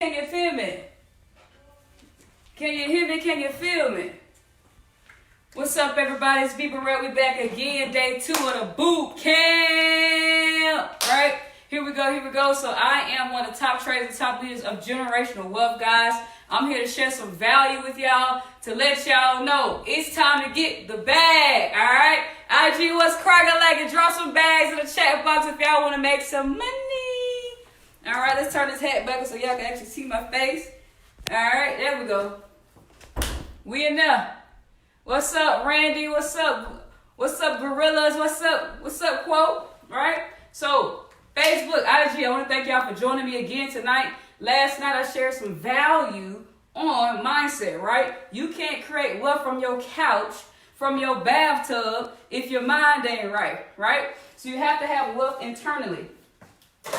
Can you feel me? Can you hear me? Can you feel me? What's up, everybody? It's B Barrett. We back again, day 2 of the boot camp. Right? Here we go. So I am one of the top traders and top leaders of generational wealth, guys. I'm here to share some value with y'all, to let y'all know it's time to get the bag, all right? IG, what's cracking like it? Drop some bags in the chat box if y'all want to make some money. All right, let's turn this hat back so y'all can actually see my face. All right, there we go. We in there. What's up, Randy? What's up? What's up, Gorillas? What's up? What's up, Quote? Right? So, Facebook, IG, I want to thank y'all for joining me again tonight. Last night, I shared some value on mindset, right? You can't create wealth from your couch, from your bathtub, if your mind ain't right, right? So, you have to have wealth internally.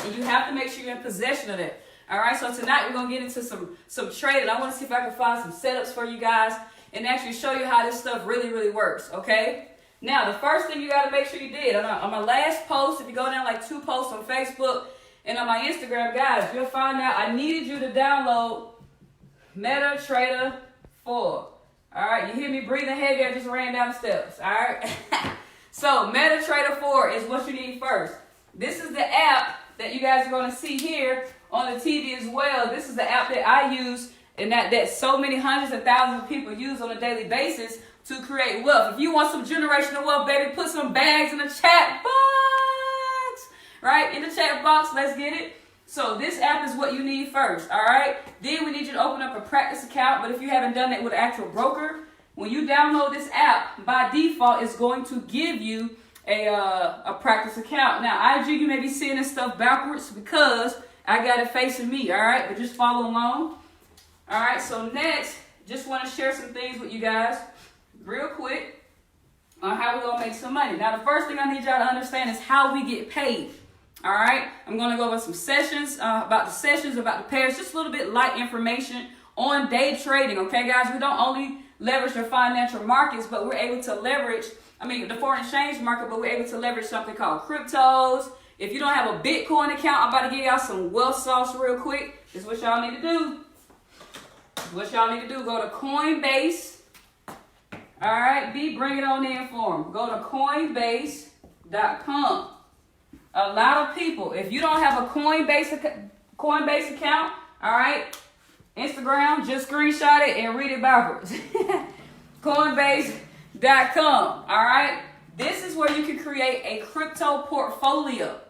And you have to make sure you're in possession of it. All right, so tonight we're going to get into some trading. I want to see if I can find some setups for you guys and actually show you how this stuff really works, okay? Now, the first thing you got to make sure you did, on my last post, if you go down like 2 posts on Facebook and on my Instagram, guys, you'll find out I needed you to download MetaTrader 4. All right, you hear me breathing heavy? I just ran down the steps, all right? So, MetaTrader 4 is what you need first. This is the app that you guys are going to see here on the TV as well. This is the app that I use and that so many hundreds of thousands of people use on a daily basis to create wealth. If you want some generational wealth, baby, put some bags in the chat box. Right? In the chat box, let's get it. So this app is what you need first, all right? Then we need you to open up a practice account, but if you haven't done that with an actual broker, when you download this app, by default, it's going to give you a practice account. Now, IG, you may be seeing this stuff backwards because I got it facing me, all right? But just follow along. All right, so next, just want to share some things with you guys real quick on how we're going to make some money. Now, the first thing I need y'all to understand is how we get paid, all right? I'm going to go over some sessions, about the pairs, just a little bit light information on day trading, okay, guys? We don't only leverage the financial markets, but we're able to leverage the foreign exchange market, but we're able to leverage something called cryptos. If you don't have a Bitcoin account, I'm about to give y'all some wealth sauce real quick. This is what y'all need to do. Go to Coinbase. All right, B, bring it on in for them. Go to Coinbase.com. A lot of people, if you don't have a Coinbase account, all right, Instagram, just screenshot it and read it backwards. Coinbase.com, all right? This is where you can create a crypto portfolio,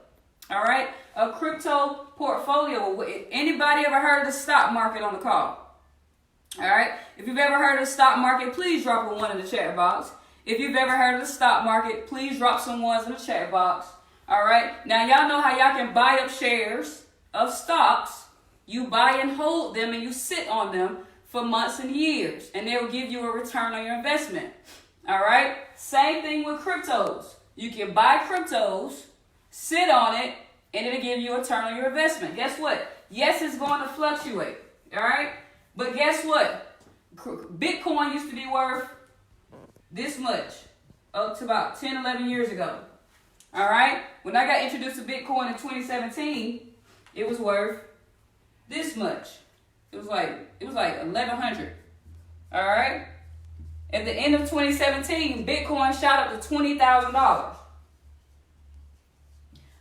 all right? A crypto portfolio. Anybody ever heard of the stock market on the call? All right? If you've ever heard of the stock market, please drop a 1 in the chat box. If you've ever heard of the stock market, please drop some 1s in the chat box, all right? Now, y'all know how y'all can buy up shares of stocks. You buy and hold them, and you sit on them for months and years, and they will give you a return on your investment. All right? Same thing with cryptos. You can buy cryptos, sit on it, and it'll give you a return on your investment. Guess what? Yes, it's going to fluctuate. All right? But guess what? Bitcoin used to be worth this much up to about 10, 11 years ago. All right? When I got introduced to Bitcoin in 2017, it was worth this much. It was like 1,100. All right? At the end of 2017, Bitcoin shot up to $20,000. All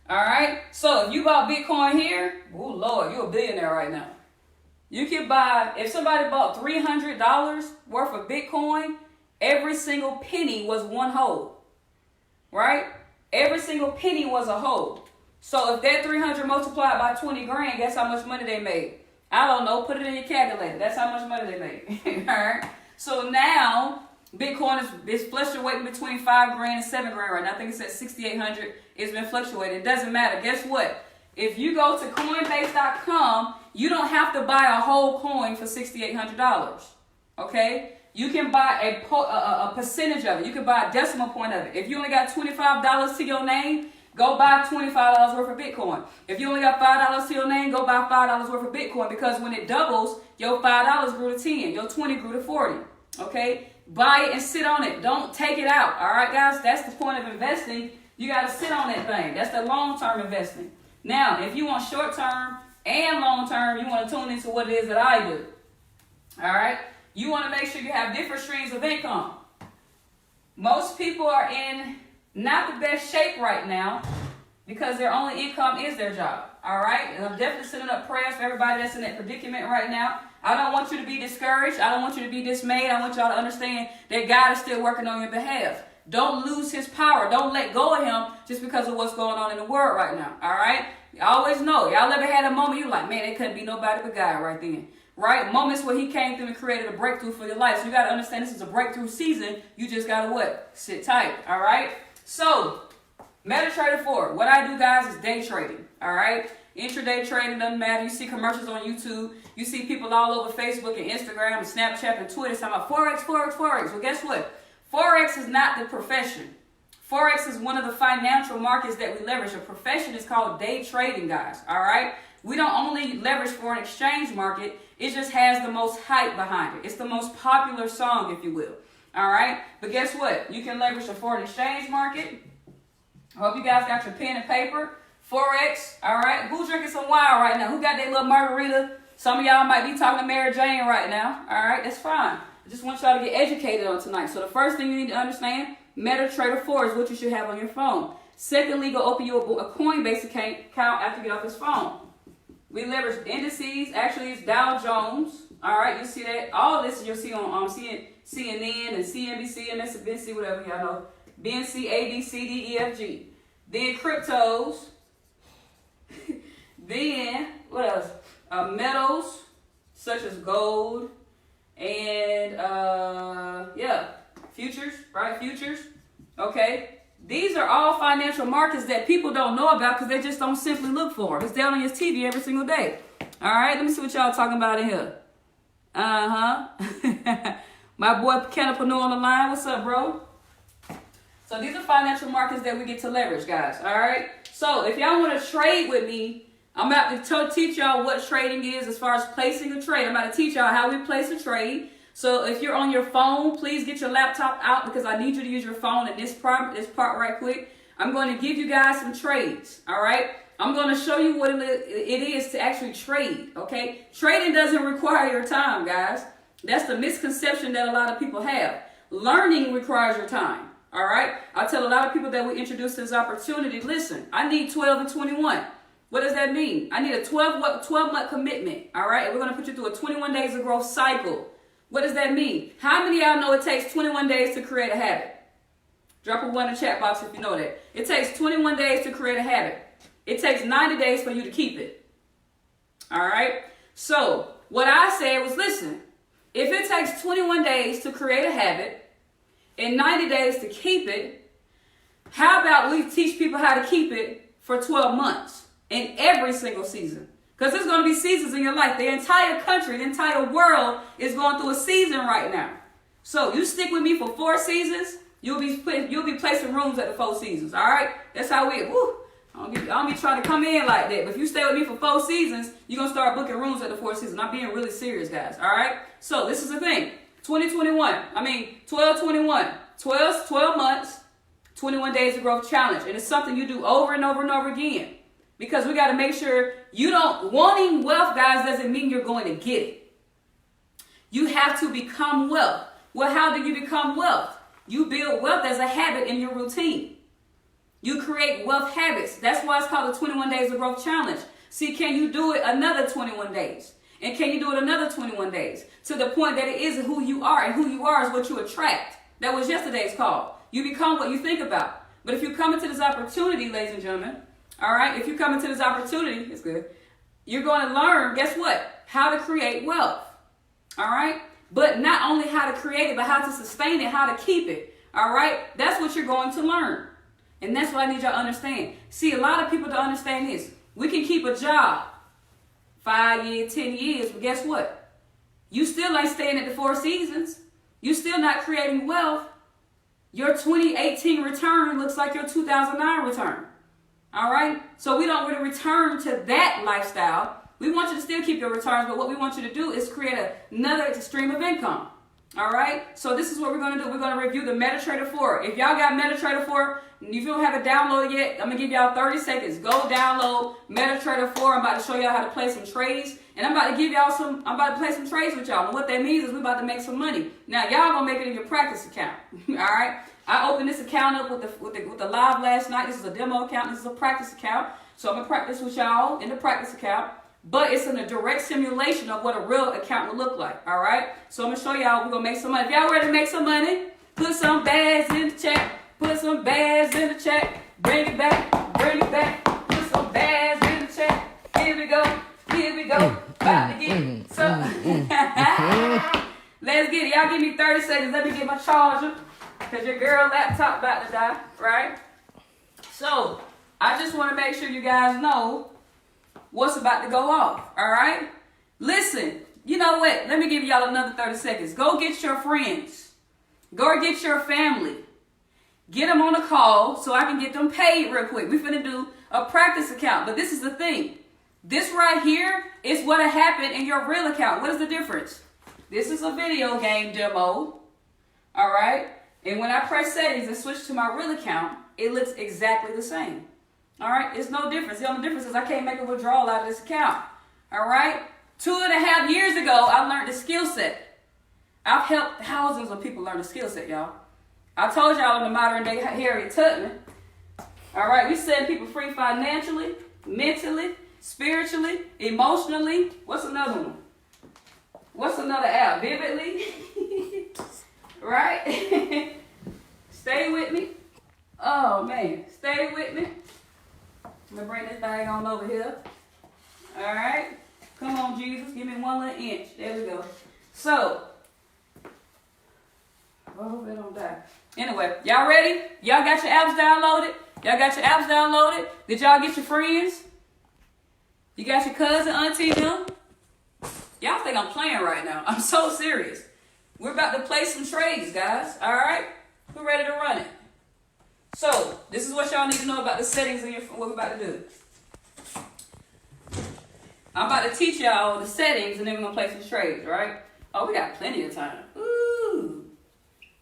right? So if you bought Bitcoin here, oh Lord, you're a billionaire right now. You can buy, if somebody bought $300 worth of Bitcoin, every single penny was one hold. Right? Every single penny was a hold. So if that 300 multiplied by 20 grand, guess how much money they made? I don't know. Put it in your calculator. That's how much money they made. All right? So now, Bitcoin is fluctuating between 5 grand and 7 grand right now. I think it's at 6,800. It's been fluctuating. It doesn't matter. Guess what? If you go to Coinbase.com, you don't have to buy a whole coin for $6,800. Okay? You can buy a percentage of it. You can buy a decimal point of it. If you only got $25 to your name, go buy $25 worth of Bitcoin. If you only got $5 to your name, go buy $5 worth of Bitcoin, because when it doubles, your $5 grew to 10, your 20 grew to 40. Okay? Buy it and sit on it. Don't take it out. All right, guys? That's the point of investing. You got to sit on that thing. That's the long-term investing. Now, if you want short-term, and long term, you want to tune into what it is that I do. All right? You want to make sure you have different streams of income. Most people are in not the best shape right now because their only income is their job. All right? And I'm definitely sending up prayers for everybody that's in that predicament right now. I don't want you to be discouraged. I don't want you to be dismayed. I want y'all to understand that God is still working on your behalf. Don't lose his power. Don't let go of him just because of what's going on in the world right now. All right? You always know. Y'all ever had a moment you're like, man, it couldn't be nobody but God right then. Right? Moments where he came through and created a breakthrough for your life. So you got to understand this is a breakthrough season. You just got to what? Sit tight. All right? So, MetaTrader 4. What I do, guys, is day trading. All right? Intraday trading doesn't matter. You see commercials on YouTube. You see people all over Facebook and Instagram and Snapchat and Twitter talking about Forex, Forex, Forex. Well, guess what? Forex is not the profession. Forex is one of the financial markets that we leverage. The profession is called day trading, guys. All right? We don't only leverage foreign exchange market. It just has the most hype behind it. It's the most popular song, if you will. All right? But guess what? You can leverage the foreign exchange market. I hope you guys got your pen and paper. Forex. All right? Who's drinking some wine right now? Who got their little margarita? Some of y'all might be talking to Mary Jane right now. All right? That's fine. I just want y'all to get educated on tonight. So the first thing you need to understand, MetaTrader 4 is what you should have on your phone. Secondly, go open you a Coinbase account after you get off this phone. We leverage indices. Actually, it's Dow Jones. All right, you see that? All this you'll see on CNN and CNBC, MSNBC, whatever y'all know. BNC, A, B, C, D, E, F, G. Then cryptos. Then, what else? Metals, such as gold. And, futures, right? Futures. Okay. These are all financial markets that people don't know about because they just don't simply look for them. It's down on your TV every single day. All right, let me see what y'all talking about in here. My boy Kenapano on the line. What's up, bro? So these are financial markets that we get to leverage, guys. All right. So if y'all want to trade with me, I'm about to teach y'all what trading is as far as placing a trade. I'm about to teach y'all how we place a trade. So if you're on your phone, please get your laptop out because I need you to use your phone in this part right quick. I'm going to give you guys some trades, all right? I'm going to show you what it is to actually trade, okay? Trading doesn't require your time, guys. That's the misconception that a lot of people have. Learning requires your time, all right? I tell a lot of people that we introduce this opportunity, listen, I need 12 and 21. What does that mean? I need a 12-month commitment, all right? And we're going to put you through a 21 days of growth cycle. What does that mean? How many of y'all know it takes 21 days to create a habit? Drop a 1 in the chat box if you know that. It takes 21 days to create a habit. It takes 90 days for you to keep it. All right? So, what I said was, listen, if it takes 21 days to create a habit and 90 days to keep it, how about we teach people how to keep it for 12 months in every single season? Because there's going to be seasons in your life. The entire country, the entire world is going through a season right now. So you stick with me for 4 seasons, you'll be placing rooms at the 4 seasons. All right? That's how we. Woo, I don't be trying to come in like that. But if you stay with me for 4 seasons, you're going to start booking rooms at the 4 seasons. I'm being really serious, guys. All right? So this is the thing. 12-21. 12 months, 21 days of growth challenge. And it's something you do over and over and over again. Because we got to make sure wanting wealth, guys, doesn't mean you're going to get it. You have to become wealth. Well, how do you become wealth? You build wealth as a habit in your routine. You create wealth habits. That's why it's called the 21 Days of Growth Challenge. See, can you do it another 21 days? And can you do it another 21 days? To the point that it is who you are, and who you are is what you attract. That was yesterday's call. You become what you think about. But if you come into this opportunity, ladies and gentlemen, all right, if you come into this opportunity, it's good. You're going to learn, guess what? How to create wealth. All right? But not only how to create it, but how to sustain it, how to keep it. All right? That's what you're going to learn. And that's what I need y'all to understand. See, a lot of people don't understand this. We can keep a job 5 years, 10 years, but guess what? You still ain't staying at the 4 seasons. You still not creating wealth. Your 2018 return looks like your 2009 return. All right? So we don't really return to that lifestyle. We want you to still keep your returns, but what we want you to do is create another stream of income. All right, so this is what we're going to do. We're going to review the MetaTrader 4. If y'all got MetaTrader 4, if you don't have it downloaded yet, I'm going to give y'all 30 seconds. Go download MetaTrader 4. I'm about to show y'all how to play some trades. And I'm about to give y'all I'm about to play some trades with y'all. And what that means is we're about to make some money. Now, y'all going to make it in your practice account. All right, I opened this account up with the live last night. This is a demo account. This is a practice account. So I'm going to practice with y'all in the practice account. But it's in a direct simulation of what a real account would look like, all right? So I'm going to show y'all we're going to make some money. If y'all ready to make some money, put some bags in the chat. Put some bags in the chat. Bring it back. Put some bags in the chat. Here we go. About to get some. Let's get it. Y'all give me 30 seconds. Let me get my charger because your girl laptop about to die, right? So I just want to make sure you guys know what's about to go off, all right? Listen, you know what? Let me give y'all another 30 seconds. Go get your friends. Go get your family. Get them on a call so I can get them paid real quick. We're finna do a practice account, but this is the thing. This right here is what happened in your real account. What is the difference? This is a video game demo, all right? And when I press settings and switch to my real account, it looks exactly the same. All right, it's no difference. The only difference is I can't make a withdrawal out of this account. All right, 2.5 years ago, I learned the skill set. I've helped thousands of people learn the skill set, y'all. I told y'all I'm the modern day Harriet Tubman. All right, we setting people free financially, mentally, spiritually, emotionally. What's another one? What's another app? Vividly. Right? Stay with me. Oh, man. Stay with me. I'm going to bring this thing on over here. All right. Come on, Jesus. Give me one little inch. There we go. So, I hope it don't die. Anyway, y'all ready? Y'all got your apps downloaded? Did y'all get your friends? You got your cousin, auntie, them? Y'all think I'm playing right now. I'm so serious. We're about to play some trades, guys. All right? Who ready to run it? So, this is what y'all need to know about the settings in what we're about to do. I'm about to teach y'all the settings, and then we're going to play some trades, right? Oh, we got plenty of time. Ooh.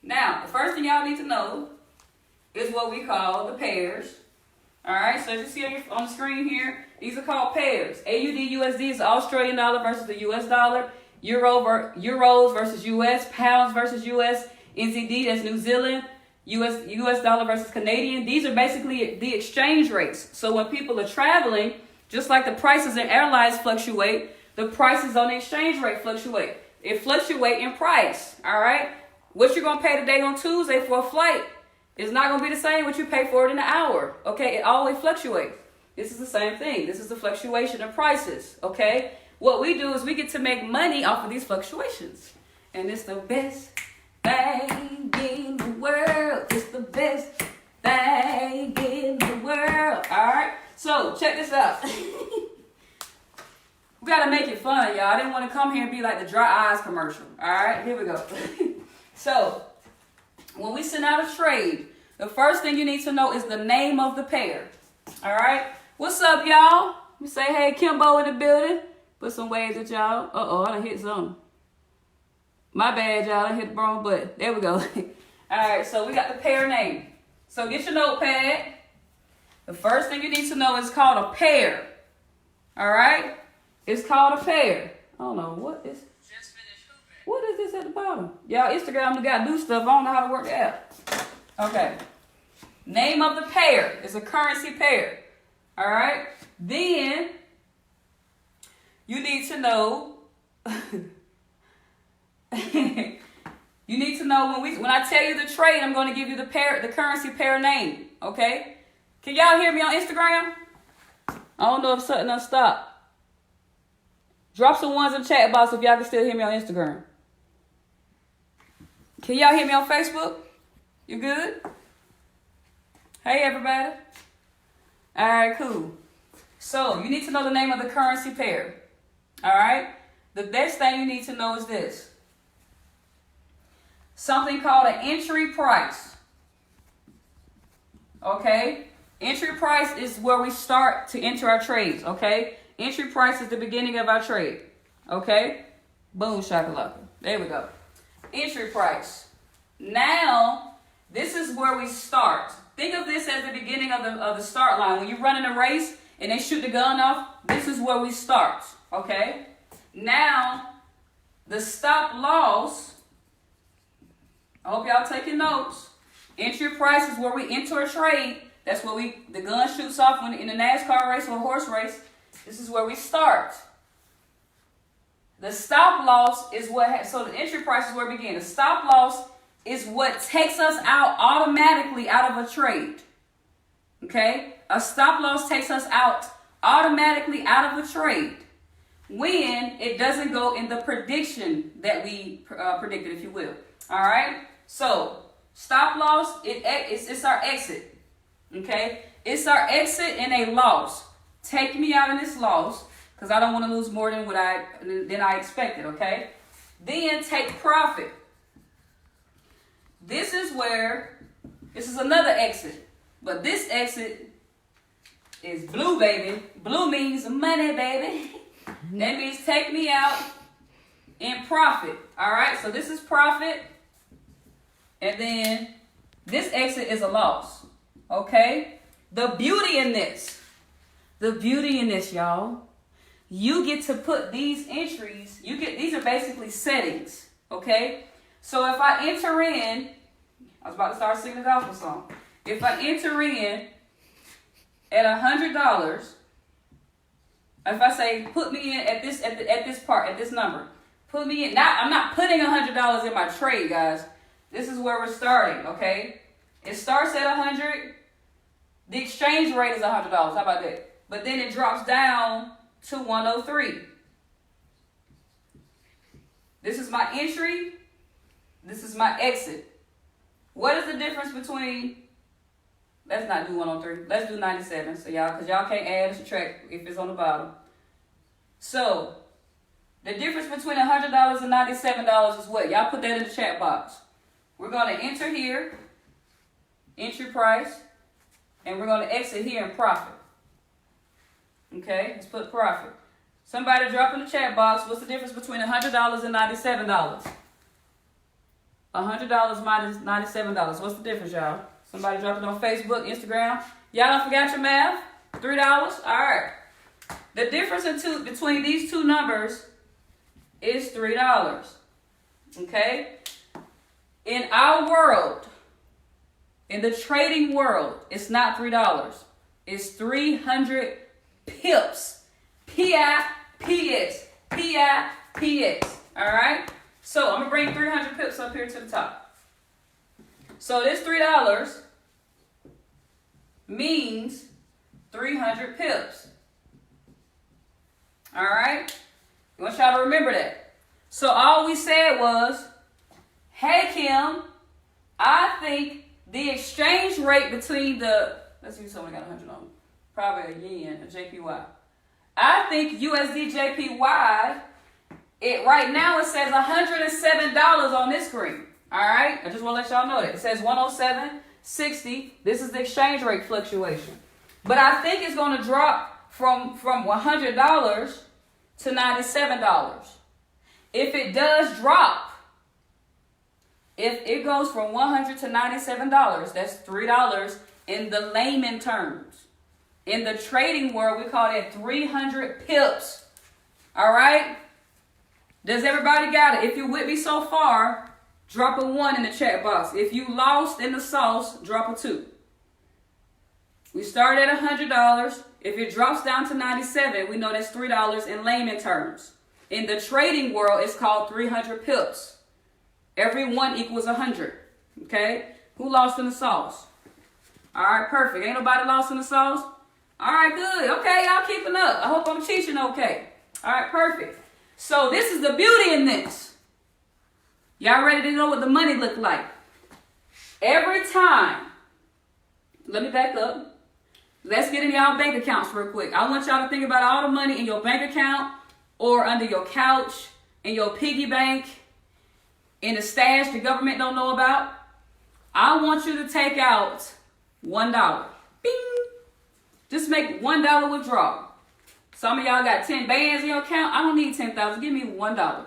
Now, the first thing y'all need to know is what we call the pairs. All right, so as you see on the screen here, these are called pairs. AUD/USD is the Australian dollar versus the US dollar. Euros versus US. Pounds versus US. NZD, that's New Zealand. US dollar versus Canadian. These are basically the exchange rates. So when people are traveling, just like the prices in airlines fluctuate, the prices on the exchange rate fluctuate. It fluctuates in price, all right? What you're going to pay today on Tuesday for a flight is not going to be the same what you pay for it in an hour, okay? It always fluctuates. This is the same thing. This is the fluctuation of prices, okay? What we do is we get to make money off of these fluctuations. And it's the best thing in the world. It's the best thing in the world. All right? So, check this out. We got to make it fun, y'all. I didn't want to come here and be like the dry eyes commercial. All right? Here we go. So, when we send out a trade, the first thing you need to know is the name of the pair. All right? What's up, y'all? We say, hey, Kimbo in the building. Put some waves at y'all. Uh-oh, I done hit something. My bad, y'all. I hit the wrong button. There we go. All right, so we got the pair name. So get your notepad. The first thing you need to know is called a pair. All right? It's called a pair. I don't know. What is this at the bottom? Y'all, Instagram got new stuff. I don't know how to work the app. Okay. Name of the pair is a currency pair. All right? Then you need to know you need to know when I tell you the trade, I'm going to give you the currency pair name, okay? Can y'all hear me on Instagram? I don't know if something done stopped. Drop some ones in the chat box if y'all can still hear me on Instagram. Can y'all hear me on Facebook? You good? Hey, everybody. All right, cool. So, you need to know the name of the currency pair. All right? The next thing you need to know is this. Something called an entry price. Okay? Entry price is where we start to enter our trades. Okay? Entry price is the beginning of our trade. Okay? Boom, shakalaka. There we go. entry price. Now, this is where we start. Think of this as the beginning of the start line. When you're running a race and they shoot the gun off, this is where we start, okay? Now, the stop loss, I hope y'all taking notes. Entry price is where we enter a trade. That's where the gun shoots off in the NASCAR race or a horse race. This is where we start. The stop loss is so the entry price is where we begin. The stop loss is what takes us out automatically out of a trade. Okay? A stop loss takes us out automatically out of a trade when it doesn't go in the prediction that we predicted, if you will. All right? So, stop loss, it's our exit. Okay? It's our exit in a loss. Take me out in this loss because I don't want to lose more than than I expected, okay? Then take profit. This is another exit. But this exit is blue, baby. Blue means money, baby. That means take me out in profit. All right, so this is profit. And then this exit is a loss. Okay? The beauty in this, y'all, you get to put these entries, these are basically settings. Okay? So if I enter in, I was about to start singing the gospel song. If I enter in at $100, if I say put me in at this number, put me in. Now I'm not putting $100 in my trade, guys. This is where we're starting. Okay, it starts at 100. The exchange rate is $100. How about that? But then it drops down to 103. This is my entry. This is my exit. What is the difference between, let's not do 103, let's do 97, so because y'all can't add or subtract if it's on the bottom. So, the difference between $100 and $97 is what? Y'all put that in the chat box. We're going to enter here, entry price, and we're going to exit here in profit. Okay, let's put profit. Somebody drop in the chat box, what's the difference between $100 and $97? $100 minus $97. What's the difference, y'all? Somebody drop it on Facebook, Instagram. Y'all don't forget your math? $3? All right. The difference between these two numbers is $3. Okay? In our world, in the trading world, it's not $3. It's 300 pips. P-I-P-S. P-I-P-S. All right? So I'm going to bring 300 pips up here to the top. So this $3 means 300 pips. All right? I want y'all to remember that. So all we said was, hey, Kim, I think the exchange rate between let's see if someone got 100 on. Probably a yen, a JPY. I think USD JPY, right now it says $107 on this screen. All right? I just want to let y'all know that. It says 107.60. This is the exchange rate fluctuation. But I think it's going to drop from $100 to $97. If it does drop, if it goes from $100 to $97, that's $3 in the layman terms. In the trading world, we call that 300 pips. All right? Does everybody got it? If you're with me so far, drop a 1 in the chat box. If you lost in the sauce, drop a 2. We started at $100. If it drops down to 97, we know that's $3 in layman terms. In the trading world, it's called 300 pips. Every 1 equals 100. Okay? Who lost in the sauce? All right, perfect. Ain't nobody lost in the sauce? All right, good. Okay, y'all keeping up. I hope I'm teaching okay. All right, perfect. So this is the beauty in this. Y'all ready to know what the money look like? Every time, let me back up. Let's get in y'all bank accounts real quick. I want y'all to think about all the money in your bank account or under your couch, in your piggy bank, in the stash the government don't know about. I want you to take out $1. Bing! Just make $1 withdrawal. Some of y'all got 10 bands in your account. I don't need 10,000. Give me $1.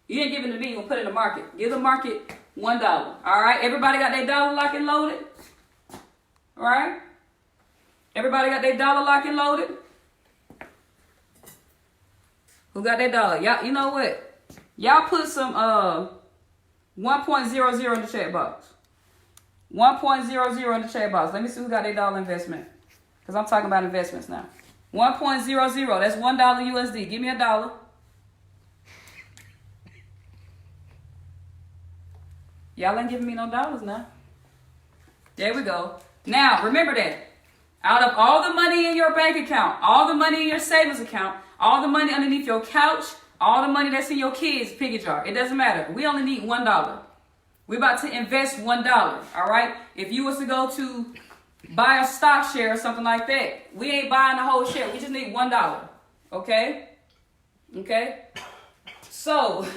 You ain't giving it to me, you're going to put it in the market. Give the market $1. All right? Everybody got their dollar lock and loaded? All right? Everybody got their dollar lock and loaded? Who got their dollar? Y'all, you know what? Y'all put some 1.00 in the chat box. 1.00 in the chat box. Let me see who got their dollar investment. Because I'm talking about investments now. 1.00. That's $1 USD. Give me a dollar. Y'all ain't giving me no dollars now. There we go. Now, remember that. Out of all the money in your bank account, all the money in your savings account, all the money underneath your couch, all the money that's in your kids' piggy jar, it doesn't matter. We only need $1. We're about to invest $1, all right? If you was to go to buy a stock share or something like that, we ain't buying the whole share. We just need $1, okay? Okay? So,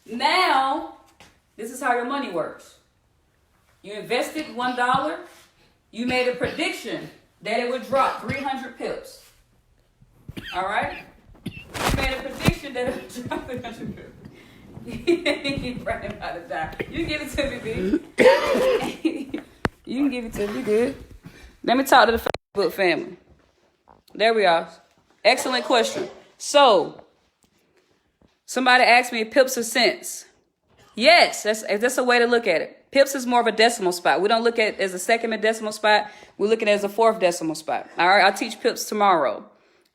now, this is how your money works. You invested $1. You made a prediction that it would drop 300 pips. All right? You made a prediction that it would drop 300 pips. He's running out of time. You can give it to me, B. You can give it to me. Good. Let me talk to the Facebook family. There we are. Excellent question. So, somebody asked me if pips are cents. Yes, that's a way to look at it. Pips is more of a decimal spot. We don't look at it as a second decimal spot. We look at it as a fourth decimal spot. All right, I'll teach pips tomorrow.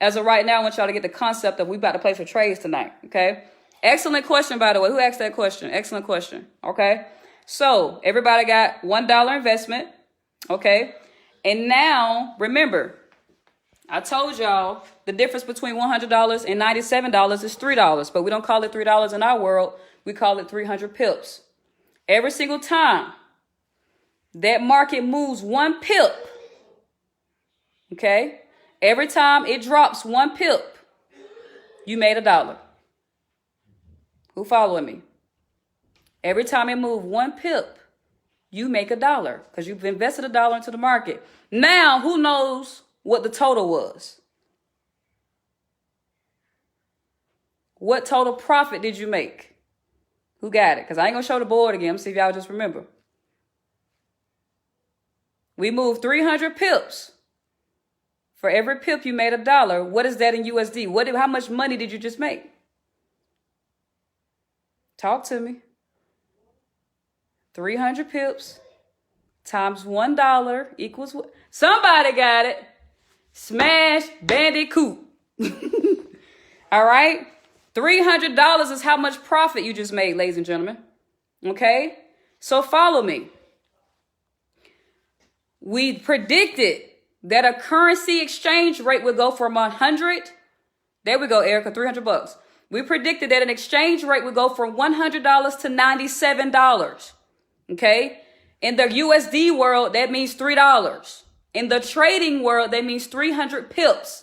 As of right now, I want y'all to get the concept of we about to play for trades tonight, okay? Excellent question, by the way. Who asked that question? Excellent question, okay? So everybody got $1 investment, okay? And now, remember, I told y'all the difference between $100 and $97 is $3, but we don't call it $3 in our world. We call it 300 pips. Every single time that market moves 1 pip, okay? Every time it drops 1 pip, you made $1. Who following me? Every time it moves 1 pip, you make $1 because you've invested $1 into the market. Now, who knows what the total was? What total profit did you make? Who got it? Because I ain't going to show the board again. See if y'all just remember. We moved 300 pips. For every pip you made $1. What is that in USD? How much money did you just make? Talk to me. 300 pips times $1 equals what? Somebody got it. Smash Bandicoot. All right? $300 is how much profit you just made, ladies and gentlemen. Okay? So follow me. We predicted that a currency exchange rate would go from 100. There we go, Erica, $300. We predicted that an exchange rate would go from $100 to $97. Okay? In the USD world, that means $3. In the trading world, that means 300 pips.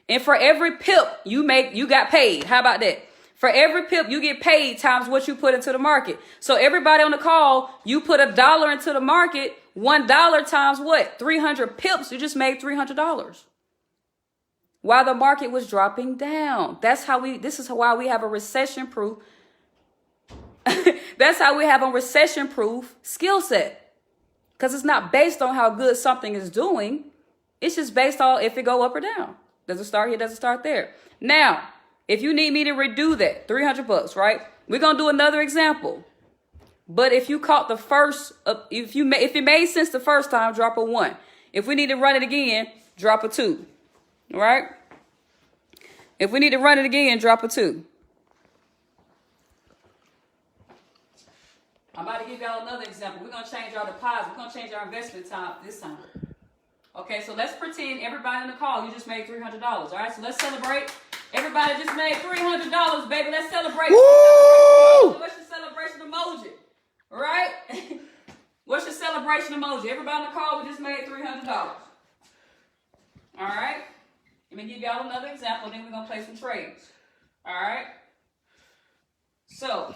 And for every pip you make, you got paid. How about that? For every pip you get paid times what you put into the market. So everybody on the call, you put $1 into the market, $1 times what? 300 pips. You just made $300. While the market was dropping down. This is why we have a recession proof. That's how we have a recession proof skill set. Because it's not based on how good something is doing. It's just based on if it go up or down. Does it start here? Does it start there? Now, if you need me to redo that, $300, right? We're going to do another example. But if you caught the first, if it made sense the first time, drop a 1. If we need to run it again, drop a 2. All right? If we need to run it again, drop a 2. I'm about to give y'all another example. We're going to change our deposit. We're going to change our investment time this time. Okay, so let's pretend everybody in the call, you just made $300. All right, so let's celebrate. Everybody just made $300, baby. Let's celebrate. Woo! What's your celebration emoji? All right? What's your celebration emoji? Everybody in the call, we just made $300. All right? Let me give y'all another example, then we're going to play some trades. All right? So,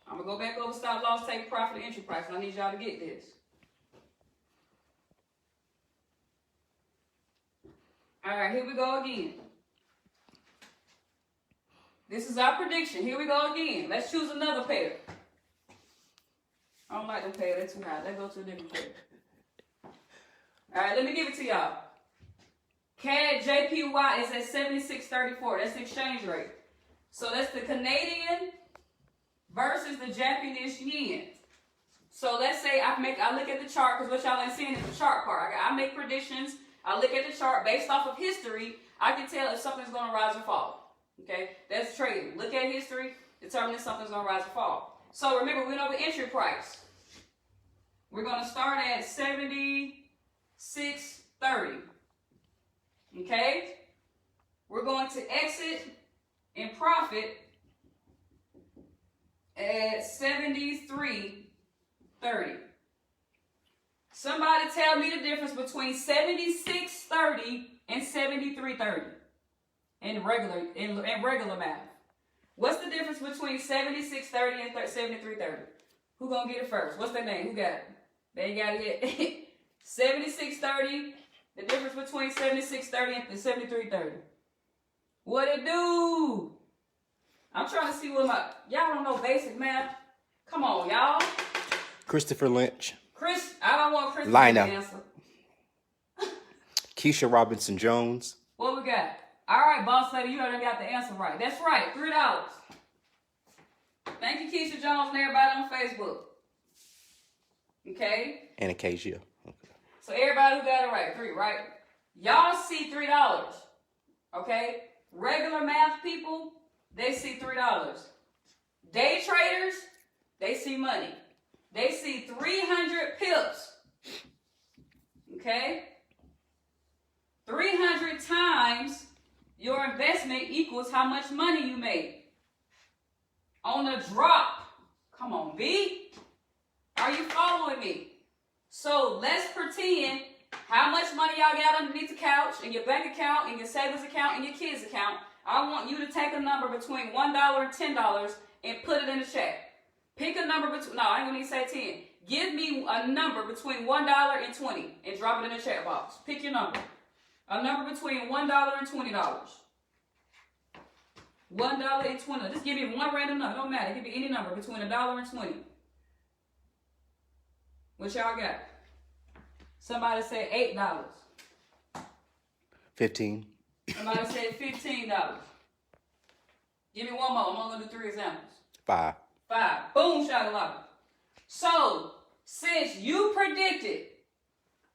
I'm going to go back over stop loss, take profit, and entry price, and I need y'all to get this. All right, here we go again. This is our prediction. Here we go again. Let's choose another pair. I don't like them pair. They're too high. Let's go to a different pair. All right, let me give it to y'all. CAD JPY is at 76.34. That's the exchange rate. So that's the Canadian versus the Japanese yen. So let's say I look at the chart, because what y'all ain't seeing is the chart part. I make predictions. I look at the chart based off of history. I can tell if something's going to rise or fall. Okay, that's trading. Look at history, determine if something's going to rise or fall. So remember, we know the entry price. We're going to start at 76.30. Okay, we're going to exit in profit at 73.30. Somebody tell me the difference between 76.30 and 73.30 in regular math. What's the difference between 76.30 and 73.30? Who gonna get it first? What's their name? Who got it? They ain't got it yet. 76.30. The difference between 76.30 and 73.30. What it do? I'm trying to see what y'all don't know basic math. Come on, y'all. Christopher Lynch. I don't want Chris to answer. Keisha Robinson Jones. What we got? All right, boss lady, you already got the answer right. That's right, $3. Thank you, Keisha Jones and everybody on Facebook. Okay? And Acacia. Okay. So everybody who got it right, 3, right? Y'all see $3. Okay? Regular math people, they see $3. Day traders, they see money. They see 300 pips. Okay? 300 times your investment equals how much money you made. On a drop. Come on, B. Are you following me? So let's pretend how much money y'all got underneath the couch in your bank account, in your savings account, in your kids' account. I want you to take a number between $1 and $10 and put it in the chat. Pick a number between, no, I ain't gonna even say 10. Give me a number between $1 and 20 and drop it in the chat box. Pick your number. A number between $1 and $20. $1 and 20. Just give me one random number. Don't matter. Give me any number between $1 and 20. What y'all got? Somebody said $8. 15. Somebody said $15. Give me one more. I'm only gonna do 3 examples. 5. 5. Boom, shakalaka. So, since you predicted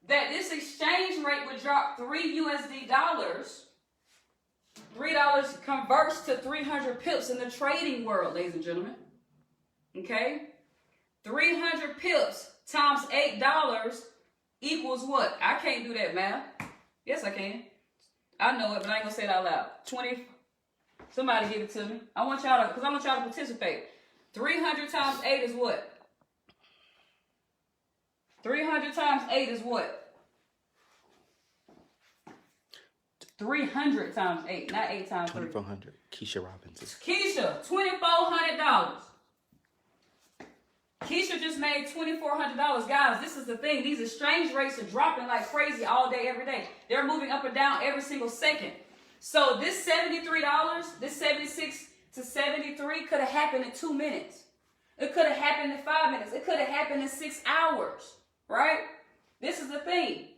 that this exchange rate would drop $3 USD, $3 converts to 300 pips in the trading world, ladies and gentlemen. Okay? 300 pips times $8 equals what? I can't do that math. Yes, I can. I know it, but I ain't gonna say it out loud. 20. Somebody give it to me. I want y'all to participate. 300 times 8 is what? 300 times 8 is what? 300 times 8, not 8 times 3. 2,400. Keisha Robinson. Keisha, $2,400. Keisha just made $2,400. Guys, this is the thing. These exchange rates are dropping like crazy all day, every day. They're moving up and down every single second. So this $73, this 76 to 73 could have happened in 2 minutes. It could have happened in 5 minutes. It could have happened in 6 hours, right? This is the thing.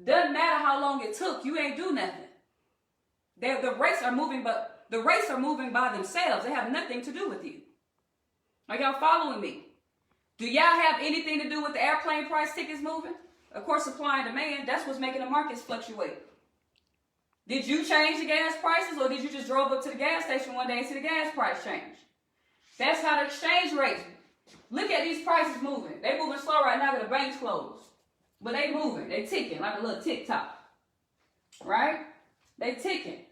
Doesn't matter how long it took. You ain't do nothing. The rates are moving, but the rates are moving by themselves. They have nothing to do with you. Are y'all following me? Do y'all have anything to do with the airplane price tickets moving? Of course, supply and demand. That's what's making the markets fluctuate. Did you change the gas prices, or did you just drove up to the gas station one day and see the gas price change? That's how the exchange rates. Look at these prices moving. They moving slow right now because the bank's closed. But they moving. They ticking like a little tick-tock. Right? They ticking.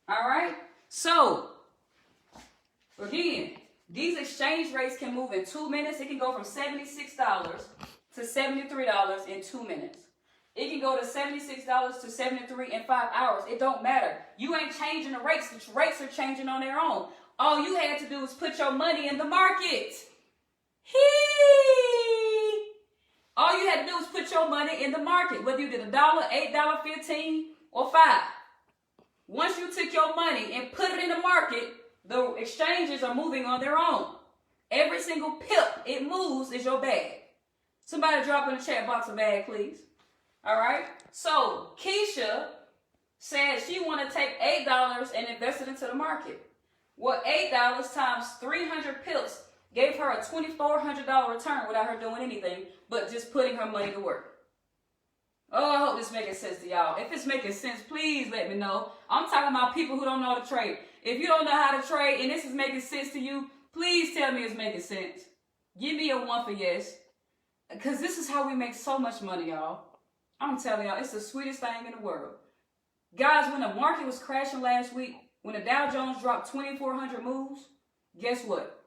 All right? So, again, these exchange rates can move in 2 minutes. It can go from $76 to $73 in 2 minutes. It can go to $76 to $73 in 5 hours. It don't matter. You ain't changing the rates. The rates are changing on their own. All you had to do was put your money in the market. All you had to do was put your money in the market, whether you did $1, $8, $15, or $5. Once you took your money and put it in the market, exchanges are moving on their own. Every single pip it moves is your bag. Somebody drop in the chat box a bag, please. All right. So Keisha said she want to take $8 and invest it into the market. Well, $8 times 300 pips gave her a $2,400 return without her doing anything but just putting her money to work. Oh, I hope this making sense to y'all. If it's making sense, please let me know. I'm talking about people who don't know how to trade. If you don't know how to trade and this is making sense to you, please tell me it's making sense. Give me a 1 for yes. Because this is how we make so much money, y'all. I'm telling y'all, it's the sweetest thing in the world. Guys, when the market was crashing last week, when the Dow Jones dropped 2,400 moves, guess what?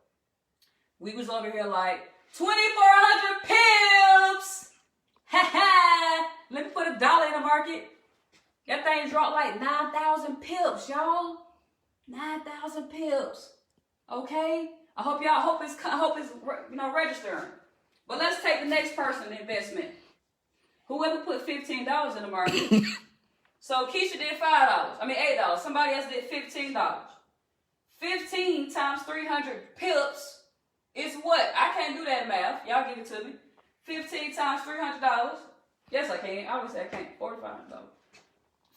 We was over here like, 2,400 pips! Ha ha! Let me put $1 in the market. That thing dropped like 9,000 pips, y'all. 9,000 pips. Okay? I hope it's registering. But let's take the next person investment. Whoever put $15 in the market. So Keisha did $5. $8. Somebody else did $15. 15 times 300 pips is what? I can't do that math. Y'all give it to me. 15 times $300. Yes, I can. I always say I can't. $4,500.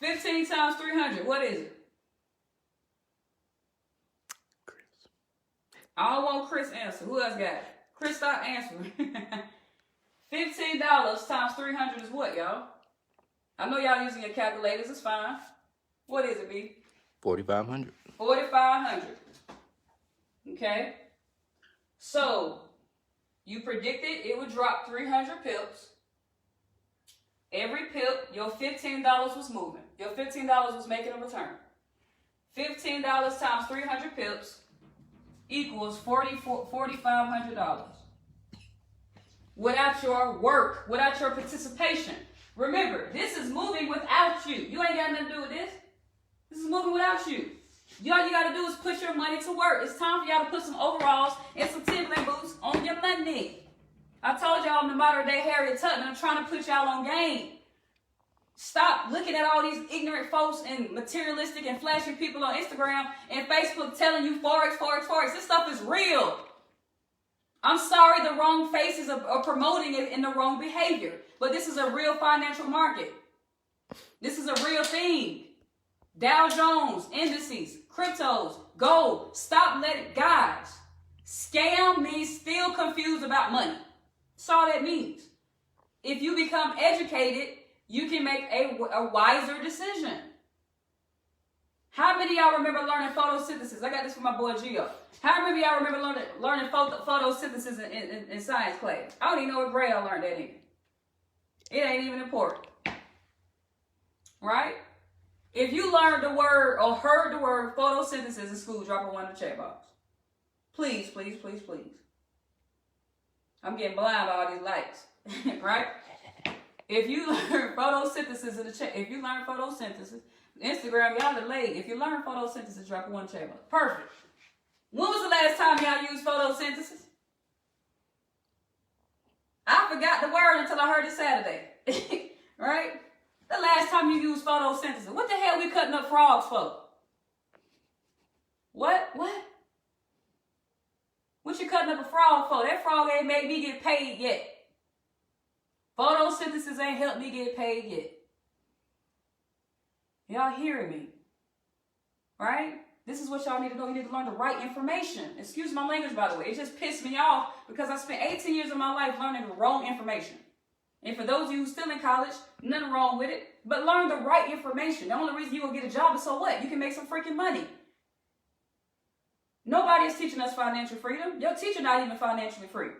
15 times 300. What is it? Chris. I don't want Chris answer. Who else got it? Chris, stop answering. $15 times 300 is what, y'all? I know y'all using your calculators. It's fine. What is it, B? 4,500. 4,500. Okay. So you predicted it would drop 300 pips. Every pip, your $15 was moving. Your $15 was making a return. $15 times 300 pips equals $4,500. Without your work, without your participation. Remember, this is moving without you. You ain't got nothing to do with this. This is moving without you. All you got to do is put your money to work. It's time for y'all to put some overalls and some Timberland boots on your money. I told y'all I'm the modern day Harriet Tubman. I'm trying to put y'all on game. Stop looking at all these ignorant folks and materialistic and flashy people on Instagram and Facebook telling you Forex, Forex, Forex. This stuff is real. I'm sorry the wrong faces are promoting it in the wrong behavior. But this is a real financial market. This is a real thing. Dow Jones, indices, cryptos, gold. Stop letting, guys, scam means still confused about money. That's all that means. If you become educated, you can make a wiser decision. How many of y'all remember learning photosynthesis? I got this from my boy Gio. How many of y'all remember learning photosynthesis in science class? I don't even know what grade I learned that in. It ain't even important. Right? If you learned the word or heard the word photosynthesis in school, drop a 1 in the chat box. Please, please, please, please. I'm getting blind by all these lights. Right? If you learn photosynthesis in the chat, if you learn photosynthesis, Instagram, y'all are late. If you learn photosynthesis, drop a 1 in the chat box. Perfect. When was the last time y'all used photosynthesis? I forgot the word until I heard it Saturday. Right? The last time you used photosynthesis. What the hell we cutting up frogs for? What? What you cutting up a frog for? That frog ain't made me get paid yet. Photosynthesis ain't helped me get paid yet. Y'all hearing me? Right? This is what y'all need to know. You need to learn the right information. Excuse my language, by the way. It just pissed me off because I spent 18 years of my life learning the wrong information. And for those of you who's still in college, nothing wrong with it. But learn the right information. The only reason you will get a job is so what? You can make some freaking money. Nobody is teaching us financial freedom. Your teacher not even financially free.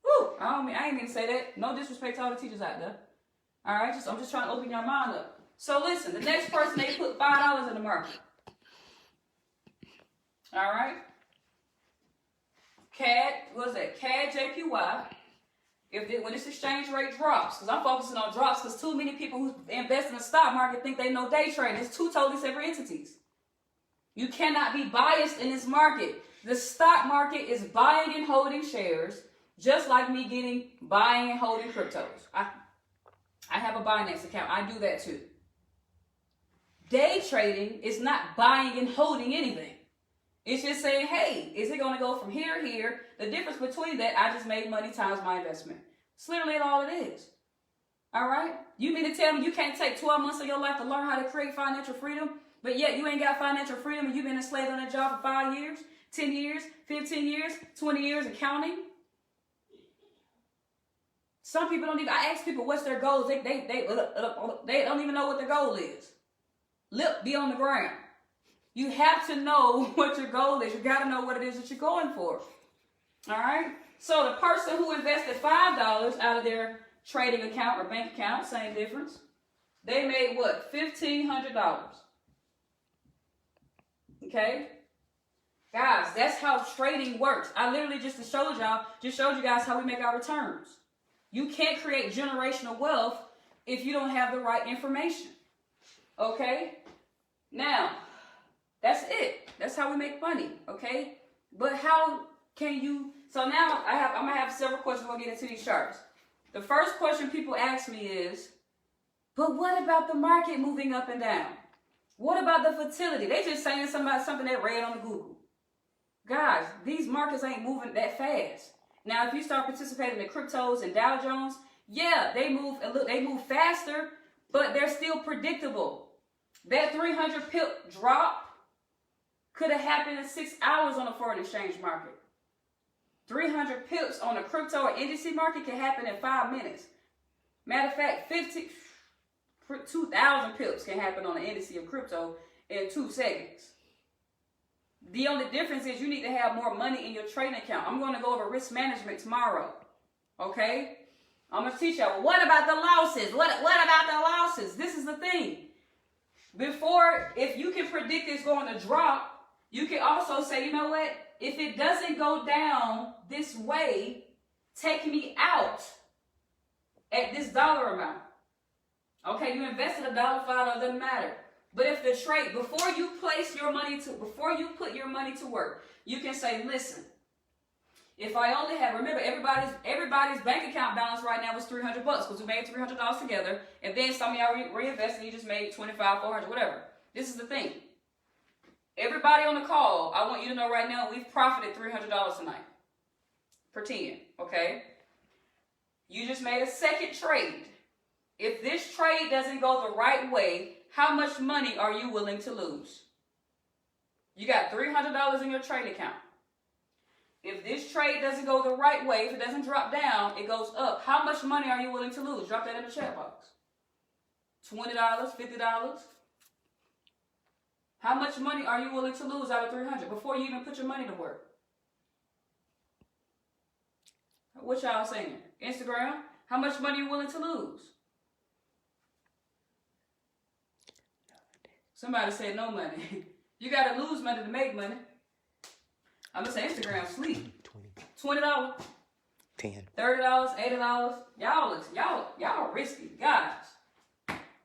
Woo! I ain't mean to say that. No disrespect to all the teachers out there. All right? I'm just trying to open your mind up. So listen, the next person, they put $5 in the market. All right? CAD, what is that? CAD JPY. When this exchange rate drops, because I'm focusing on drops because too many people who invest in the stock market think they know day trading. It's two totally separate entities. You cannot be biased in this market. The stock market is buying and holding shares, just like me buying and holding cryptos. I have a Binance account. I do that too. Day trading is not buying and holding anything. It's just saying, hey, is it going to go from here to here? The difference between that, I just made money times my investment. It's literally all it is. All right? You mean to tell me you can't take 12 months of your life to learn how to create financial freedom, but yet you ain't got financial freedom and you've been enslaved on that job for 5 years, 10 years, 15 years, 20 years and counting? Some people don't even, I ask people what's their goals. They don't even know what their goal is. Lip be on the ground. You have to know what your goal is. You got to know what it is that you're going for. All right? So the person who invested $5 out of their trading account or bank account, same difference. They made what? $1,500. Okay? Guys, that's how trading works. I literally just showed you guys how we make our returns. You can't create generational wealth if you don't have the right information. Okay? Now, that's it. That's how we make money. Okay? But how can you... So now I'm going to have several questions. We'll get into these charts. The first question people ask me is, but what about the market moving up and down? What about the fertility? They just saying something they read on the Google. Guys, these markets ain't moving that fast. Now, if you start participating in cryptos and Dow Jones, yeah, they move faster, but they're still predictable. That 300 pip drop could have happened in 6 hours on the foreign exchange market. 300 pips on the crypto or indice market can happen in 5 minutes. Matter of fact, 2,000 pips can happen on the indice of crypto in 2 seconds. The only difference is you need to have more money in your trading account. I'm going to go over risk management tomorrow. Okay? I'm going to teach y'all. What about the losses? What about the losses? This is the thing. Before, if you can predict it's going to drop, you can also say, you know what? If it doesn't go down this way, take me out at this dollar amount. Okay, you invested $1, $5, doesn't matter. But if the trade, before you put your money to work, you can say, listen, if I only have, remember everybody's bank account balance right now is $300 because we made $300 together, and then some of y'all reinvested and you just made $25, $400, whatever. This is the thing. Everybody on the call, I want you to know right now, we've profited $300 tonight. Pretend, okay? You just made a second trade. If this trade doesn't go the right way, how much money are you willing to lose? You got $300 in your trade account. If this trade doesn't go the right way, if it doesn't drop down, it goes up. How much money are you willing to lose? Drop that in the chat box. $20, $50. How much money are you willing to lose out of 300 before you even put your money to work? What y'all saying? Instagram, how much money are you willing to lose? Somebody said no money. You got to lose money to make money. I'm going to say Instagram sleep. $20. $10. $30, $80. Y'all risky. Guys,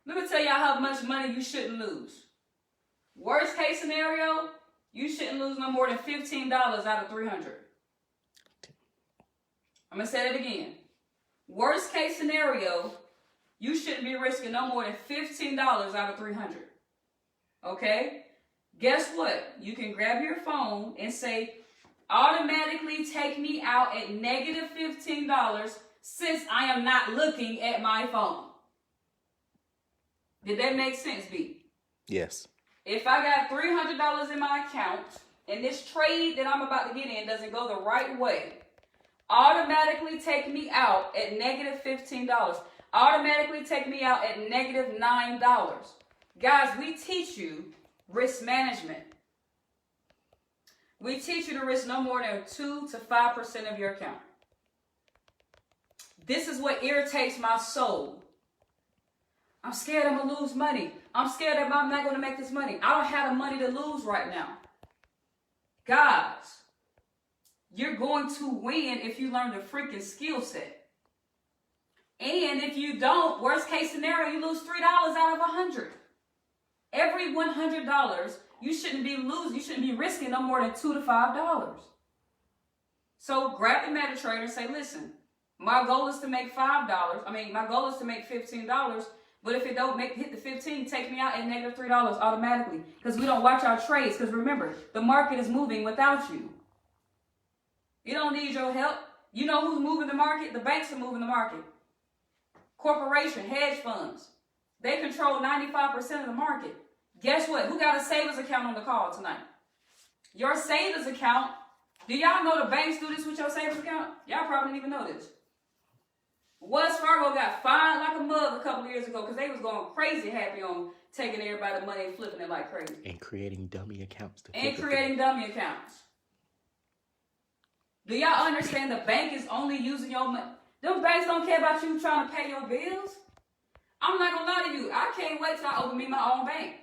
let me tell y'all how much money you shouldn't lose. Worst case scenario, you shouldn't lose no more than $15 out of 300. I'm going to say that again. Worst case scenario, you shouldn't be risking no more than $15 out of 300. Okay? Guess what? You can grab your phone and say, automatically take me out at negative $15 since I am not looking at my phone. Did that make sense, B? Yes. If I got $300 in my account and this trade that I'm about to get in doesn't go the right way, automatically take me out at negative $15. Automatically take me out at negative $9. Guys, we teach you risk management. We teach you to risk no more than 2 to 5% of your account. This is what irritates my soul. I'm scared I'm going to lose money. I'm scared that I'm not going to make this money. I don't have the money to lose right now. Guys, you're going to win if you learn the freaking skill set. And if you don't, worst case scenario, you lose $3 out of 100. Every $100, you shouldn't be losing. You shouldn't be risking no more than $2 to $5. So grab the MetaTrader and say, listen, my goal is to make $5. My goal is to make $15, But if it don't hit the 15, take me out at -$3 automatically. Because we don't watch our trades. Because remember, the market is moving without you. You don't need your help. You know who's moving the market? The banks are moving the market. Corporation, hedge funds. They control 95% of the market. Guess what? Who got a savings account on the call tonight? Your savings account. Do y'all know the banks do this with your savings account? Y'all probably didn't even know this. Wells Fargo got fined like a mug a couple of years ago because they was going crazy happy on taking everybody's money and flipping it like crazy. And creating dummy accounts. Dummy accounts. Do y'all understand the bank is only using your money? Them banks don't care about you trying to pay your bills. I'm not going to lie to you. I can't wait till I open me my own bank.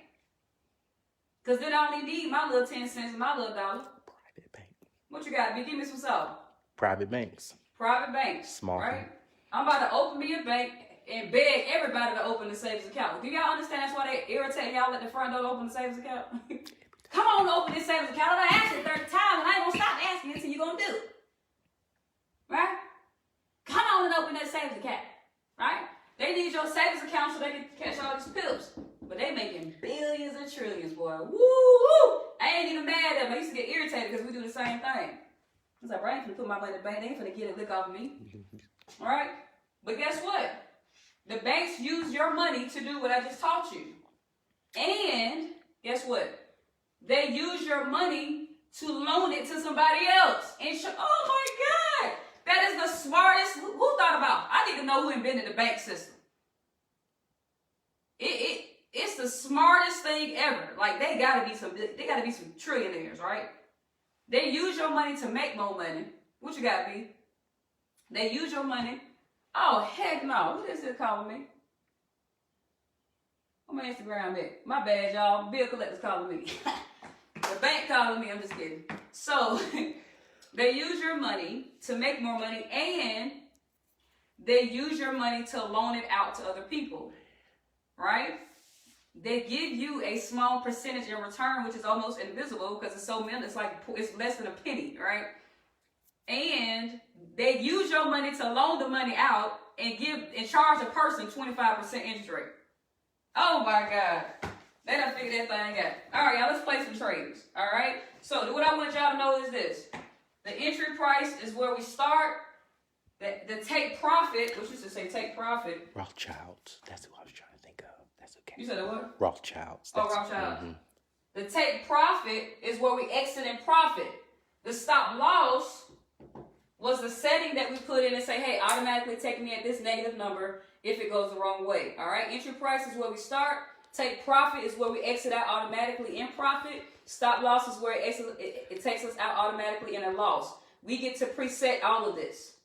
Because then I only need my little 10 cents and my little dollar. Private bank. What you got? Give me some salt. Private banks. Private banks. Small. Right? I'm about to open me a bank and beg everybody to open the savings account. Do y'all understand that's why they irritate y'all at the front door to open the savings account? Come on, open this savings account. I done asked you 30 times and I ain't going to stop asking until you're going to do it. Right? Come on and open that savings account. Right? They need your savings account so they can catch all these pips. But they making billions and trillions, boy. Woo! I ain't even mad at them. I used to get irritated because we do the same thing. It's like, bro, I ain't finna put my money in the bank. They ain't finna get a lick off of me. All right? But guess what? The banks use your money to do what I just taught you. And guess what? They use your money to loan it to somebody else. And oh my God! That is the smartest. Who thought about? I need to know who invented the bank system. It's the smartest thing ever. Like they gotta be some trillionaires, right? They use your money to make more money. What you gotta be? They use your money. Oh heck no! Who is it calling me? Where my Instagram at? My bad, y'all. Bill collector's calling me. The bank calling me. I'm just kidding. So they use your money to make more money, and they use your money to loan it out to other people, right? They give you a small percentage in return, which is almost invisible because it's so minimal. It's less than a penny, right? And they use your money to loan the money out and charge a person 25% interest rate. Oh my God. They done figured that thing out. All right, y'all, let's play some trades. All right? So what I want y'all to know is this. The entry price is where we start. The take profit, which used to say take profit. Rothschilds. That's who I was trying to think of. That's okay. You said what? Rothschilds. Rothschilds. Mm-hmm. The take profit is where we exit in profit. The stop loss was the setting that we put in and say, hey, automatically take me at this negative number if it goes the wrong way. All right? Entry price is where we start. Take profit is where we exit out automatically in profit. Stop loss is where it takes us out automatically in a loss. We get to preset all of this.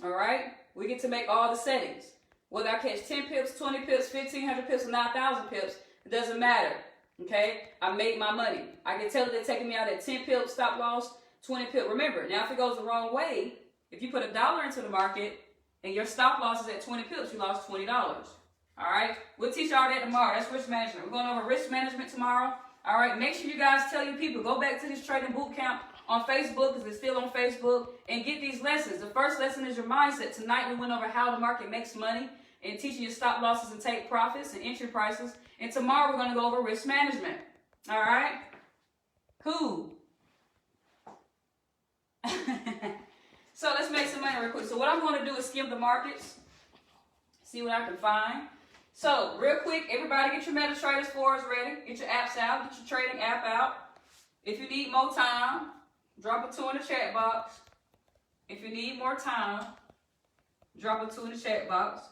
All right? We get to make all the settings. Whether I catch 10 pips, 20 pips, 1,500 pips, or 9,000 pips, it doesn't matter. Okay? I made my money. I can tell that they're taking me out at 10 pips, stop loss, 20 pips. Remember, now if it goes the wrong way, if you put $1 into the market and your stop loss is at 20 pips, you lost $20. All right? We'll teach y'all that tomorrow. That's risk management. We're going over risk management tomorrow. All right? Make sure you guys tell your people. Go back to this trading boot camp on Facebook, because it's still on Facebook, and get these lessons. The first lesson is your mindset. Tonight we went over how the market makes money and teaching you stop losses and take profits and entry prices. And tomorrow we're going to go over risk management. All right? Who? So let's make some money real quick. So what I'm going to do is skim the markets, see what I can find. So real quick, everybody get your MetaTrader 4s ready. Get your apps out. Get your trading app out. If you need more time, drop a 2 in the chat box. If you need more time, drop a 2 in the chat box.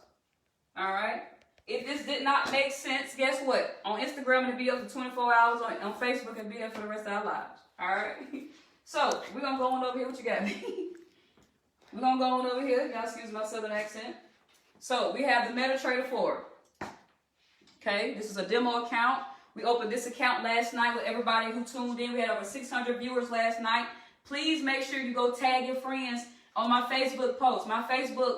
All right? If this did not make sense, guess what? On Instagram, it'll be up for 24 hours. On Facebook, it'll be there for the rest of our lives. All right? So we're going to go on over here. What you got? We're going to go on over here. Y'all excuse my southern accent. So we have the MetaTrader 4. Okay? This is a demo account. We opened this account last night with everybody who tuned in. We had over 600 viewers last night. Please make sure you go tag your friends on my Facebook post. My Facebook,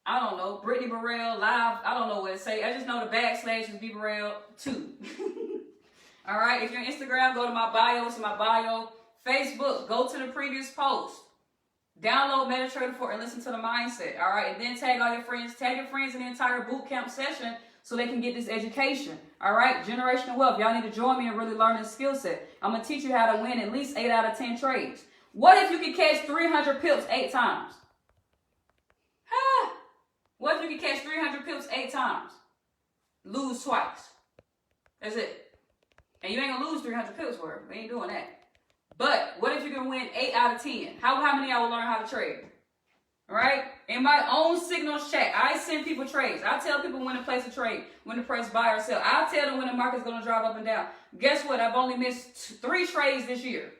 I don't know, Brittany Burrell Live. I don't know what it say. I just know the / is B Burrell 2. All right. If you're on Instagram, go to my bio. It's in my bio. Facebook, go to the previous post. Download MetaTrader 4 and listen to the mindset. All right. And then tag all your friends. Tag your friends in the entire boot camp session so they can get this education. All right. Generational wealth. Y'all need to join me and really learn this skill set. I'm going to teach you how to win at least 8 out of 10 trades. What if you could catch 300 pips 8 times? What if you could catch 300 pips 8 times? Lose twice. That's it. And you ain't going to lose 300 pips for it. We ain't doing that. But what if you can win 8 out of 10? How many of y'all will learn how to trade? All right? In my own signals chat, I send people trades. I tell people when to place a trade, when to press buy or sell. I tell them when the market's going to drop up and down. Guess what? I've only missed 3 trades this year.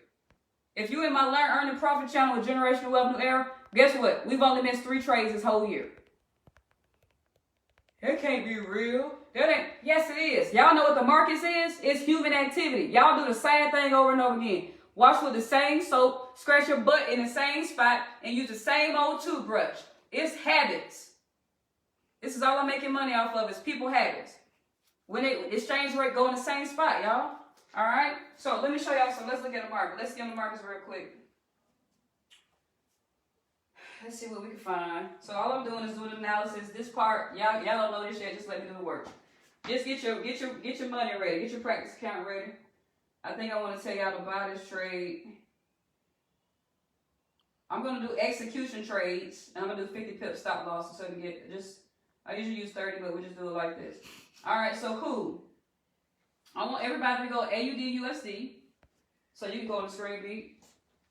If you in my Learn, Earn, and Profit channel with Generational Wealth New Era, guess what? We've only missed 3 trades this whole year. That can't be real. That ain't. Yes, it is. Y'all know what the market is? It's human activity. Y'all do the same thing over and over again. Wash with the same soap, scratch your butt in the same spot, and use the same old toothbrush. It's habits. This is all I'm making money off of is people habits. When the exchange rate go in the same spot, y'all. All right? So let me show y'all some. Let's look at the market. Let's get on the markets real quick. Let's see what we can find. So all I'm doing is doing analysis. This part, y'all don't know this yet. Just let me do the work. Just get your money ready. Get your practice account ready. I think I want to tell y'all to buy this trade. I'm going to do execution trades. And I'm going to do 50 pip stop losses. So to get I usually use 30, but we just do it like this. All right, so cool. I want everybody to go AUD USD. So you can go on the screen beat.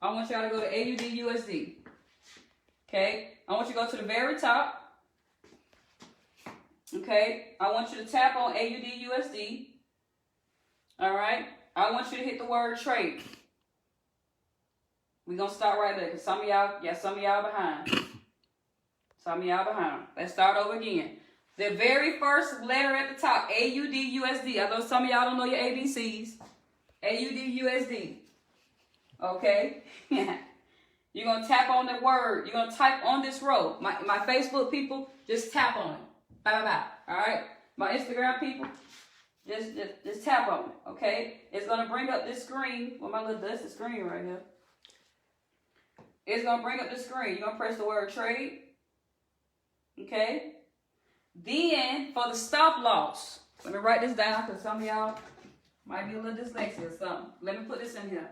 I want y'all to go to AUD USD. Okay, I want you to go to the very top. Okay, I want you to tap on AUD USD. All right, I want you to hit the word trade. We're going to start right there because some of y'all behind. Some of y'all behind. Let's start over again. The very first letter at the top, AUD USD. I know some of y'all don't know your ABCs. AUD USD. Okay. You're going to tap on the word. You're going to type on this row. My Facebook people, just tap on it. Bye, bye, bye. All right? My Instagram people, just tap on it. Okay? It's going to bring up this screen. Well, that's the screen right here. It's going to bring up the screen. You're going to press the word trade. Okay? Then, for the stop loss, let me write this down because some of y'all might be a little dyslexic or something. Let me put this in here.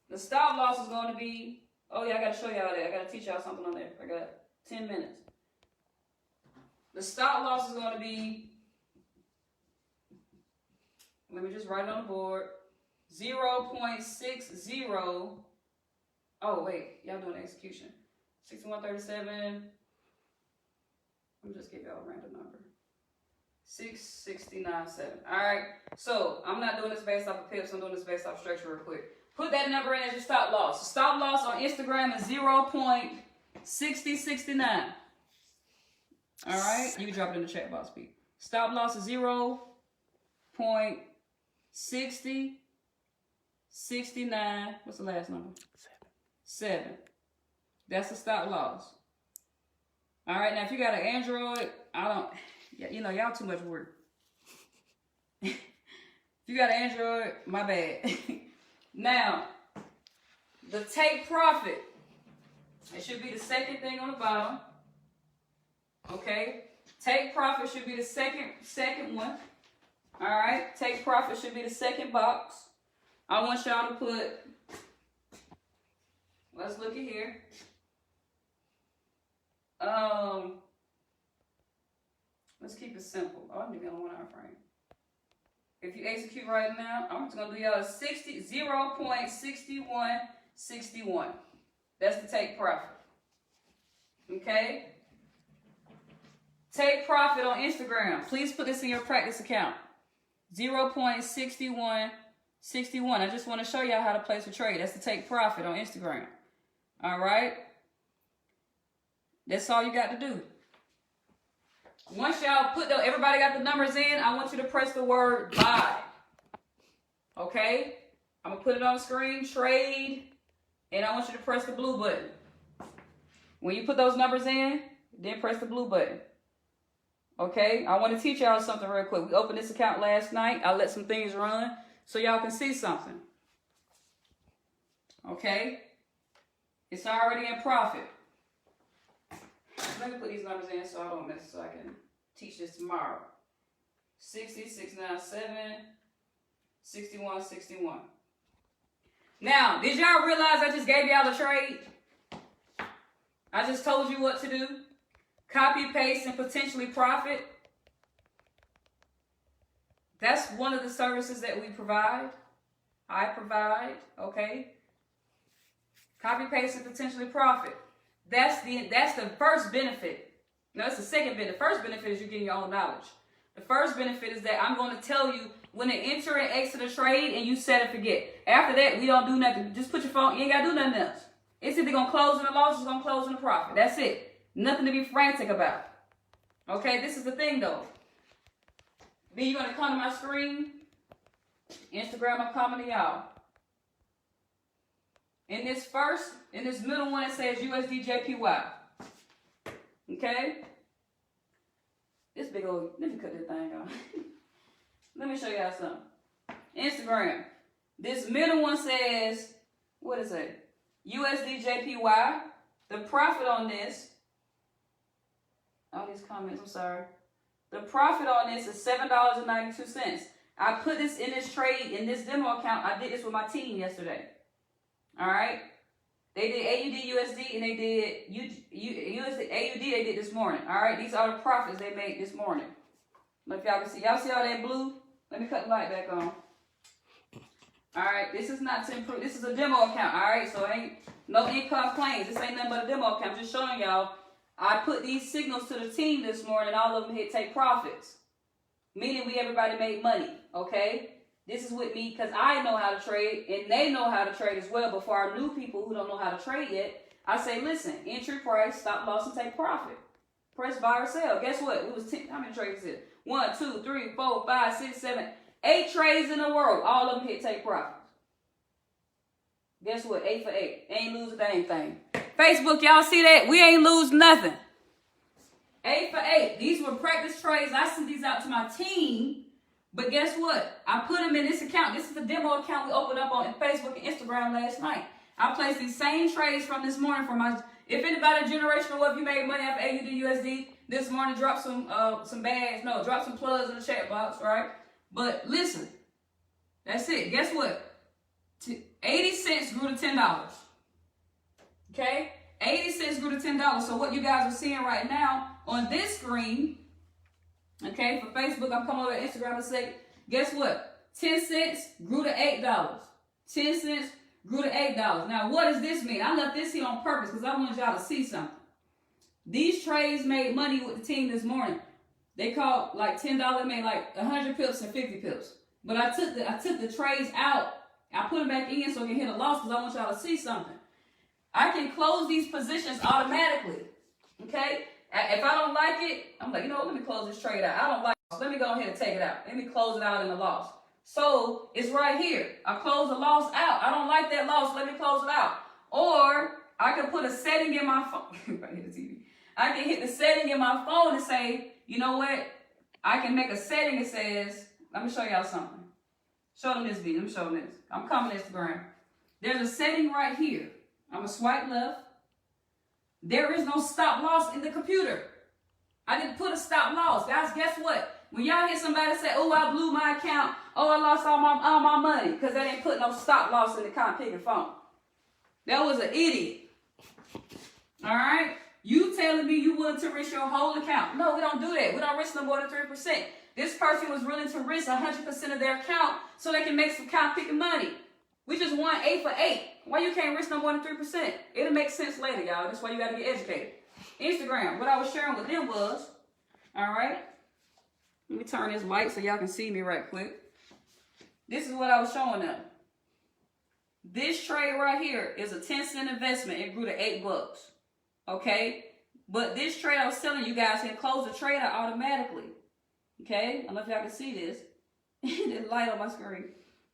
The stop loss is going to be, oh yeah, I got to show y'all that. I got to teach y'all something on there. I got 10 minutes. The stop loss is going to be, let me just write it on the board, 0.60. Oh, wait, y'all doing execution. 6137. Let me just give y'all a random number. 669.7. All right. So I'm not doing this based off of pips. I'm doing this based off structure real quick. Put that number in as your stop loss. The stop loss on Instagram is 0.6069. All right. You can drop it in the chat box, Pete. Stop loss is 0.6069. What's the last number? 7. That's the stop loss. All right, now if you got an Android, y'all too much work. If you got an Android, my bad. Now, the take profit, it should be the second thing on the bottom. Okay, take profit should be the second one. All right, take profit should be the second box. I want y'all to put, let's look at here. Let's keep it simple. Oh, I'm gonna 1 hour frame. If you execute right now, I'm just gonna do y'all 0.6161. That's the take profit. Okay? Take profit on Instagram. Please put this in your practice account. 0.6161. I just want to show y'all how to place a trade. That's the take profit on Instagram. All right? That's all you got to do. Once y'all everybody got the numbers in, I want you to press the word buy. Okay? I'm going to put it on the screen, trade, and I want you to press the blue button. When you put those numbers in, then press the blue button. Okay? I want to teach y'all something real quick. We opened this account last night. I let some things run so y'all can see something. Okay? It's already in profit. Let me put these numbers in so I don't miss, so I can teach this tomorrow. 60, 697, 61, 61. Now, did y'all realize I just gave y'all a trade? I just told you what to do. Copy, paste, and potentially profit. That's one of the services that we provide. I provide, okay? Copy, paste, and potentially profit. That's the first benefit. No, that's the second benefit. The first benefit is you're getting your own knowledge. The first benefit is that I'm going to tell you when to enter and exit a trade and you set and forget. After that, we don't do nothing. Just put your phone, you ain't got to do nothing else. It's either going to close in a loss or it's going to close in a profit. That's it. Nothing to be frantic about. Okay, this is the thing though. Then you're going to come to my screen. Instagram, I'm coming to y'all. In this middle one, it says USD JPY. Okay? This big old, let me cut this thing off. Let me show y'all something. Instagram. This middle one says, what is it? USD JPY. The profit on this, all these comments, I'm sorry. The profit on this is $7.92. I put this in this trade, in this demo account. I did this with my team yesterday. All right? They did AUD USD and they did USD AUD they did this morning. All right? These are the profits they made this morning. Look, if y'all can see. Y'all see all that blue? Let me cut the light back on. All right? This is not to improve. This is a demo account. All right? So ain't no income claims. This ain't nothing but a demo account. I'm just showing y'all. I put these signals to the team this morning. All of them hit take profits. Meaning everybody made money. Okay? This is with me because I know how to trade and they know how to trade as well. But for our new people who don't know how to trade yet, I say, listen, entry price, stop loss, and take profit. Press buy or sell. Guess what? It was 10, how many trades is it? 1, 2, 3, 4, 5, 6, 7, 8 trades in the world. All of them hit take profit. Guess what? 8 for 8. Ain't losing a dang thing. Facebook, y'all see that? We ain't lose nothing. 8 for 8. These were practice trades. I sent these out to my team. But guess what? I put them in this account. This is the demo account we opened up on Facebook and Instagram last night. I placed these same trades from this morning for my. If anybody generational, what if you made money off AUD USD this morning, drop some bags. No, drop some plugs in the chat box, right? But listen, that's it. Guess what? 80 cents grew to $10. Okay, 80 cents grew to $10. So what you guys are seeing right now on this screen. Okay, for Facebook, I'm coming over to Instagram in a second. Guess what? 10 cents grew to $8. 10 cents grew to $8. Now, what does this mean? I left this here on purpose because I want y'all to see something. These trades made money with the team this morning. They called like $10, made like 100 pips and 50 pips. But I took the trades out. I put them back in so I can hit a loss because I want y'all to see something. I can close these positions automatically. Okay? If I don't like it, I'm like, you know what, let me close this trade out. I don't like it. Let me go ahead and take it out. Let me close it out in the loss. So it's right here. I close the loss out. I don't like that loss. Let me close it out. Or I can put a setting in my phone. Right here, the TV. I can hit the setting in my phone and say, you know what? I can make a setting that says, let me show y'all something. Show them this video. Let me show them this. I'm coming to Instagram. There's a setting right here. I'm going to swipe left. There is no stop loss in the computer. I didn't put a stop loss. Guys, guess what? When y'all hear somebody say, oh, I blew my account. Oh, I lost all my money. Because they didn't put no stop loss in the picking phone. That was an idiot. All right? You telling me you willing to risk your whole account. No, we don't do that. We don't risk no more than 3%. This person was willing to risk 100% of their account so they can make some picking money. We just won 8 for 8. Why you can't risk no more than 3%? It'll make sense later, y'all. That's why you got to get educated. Instagram, what I was sharing with them was, all right, let me turn this light so y'all can see me right quick. This is what I was showing them. This trade right here is a 10-cent investment. It grew to $8. Okay? But this trade I was telling you guys can close the trade out automatically. Okay? I don't know if y'all can see this. There's light on my screen.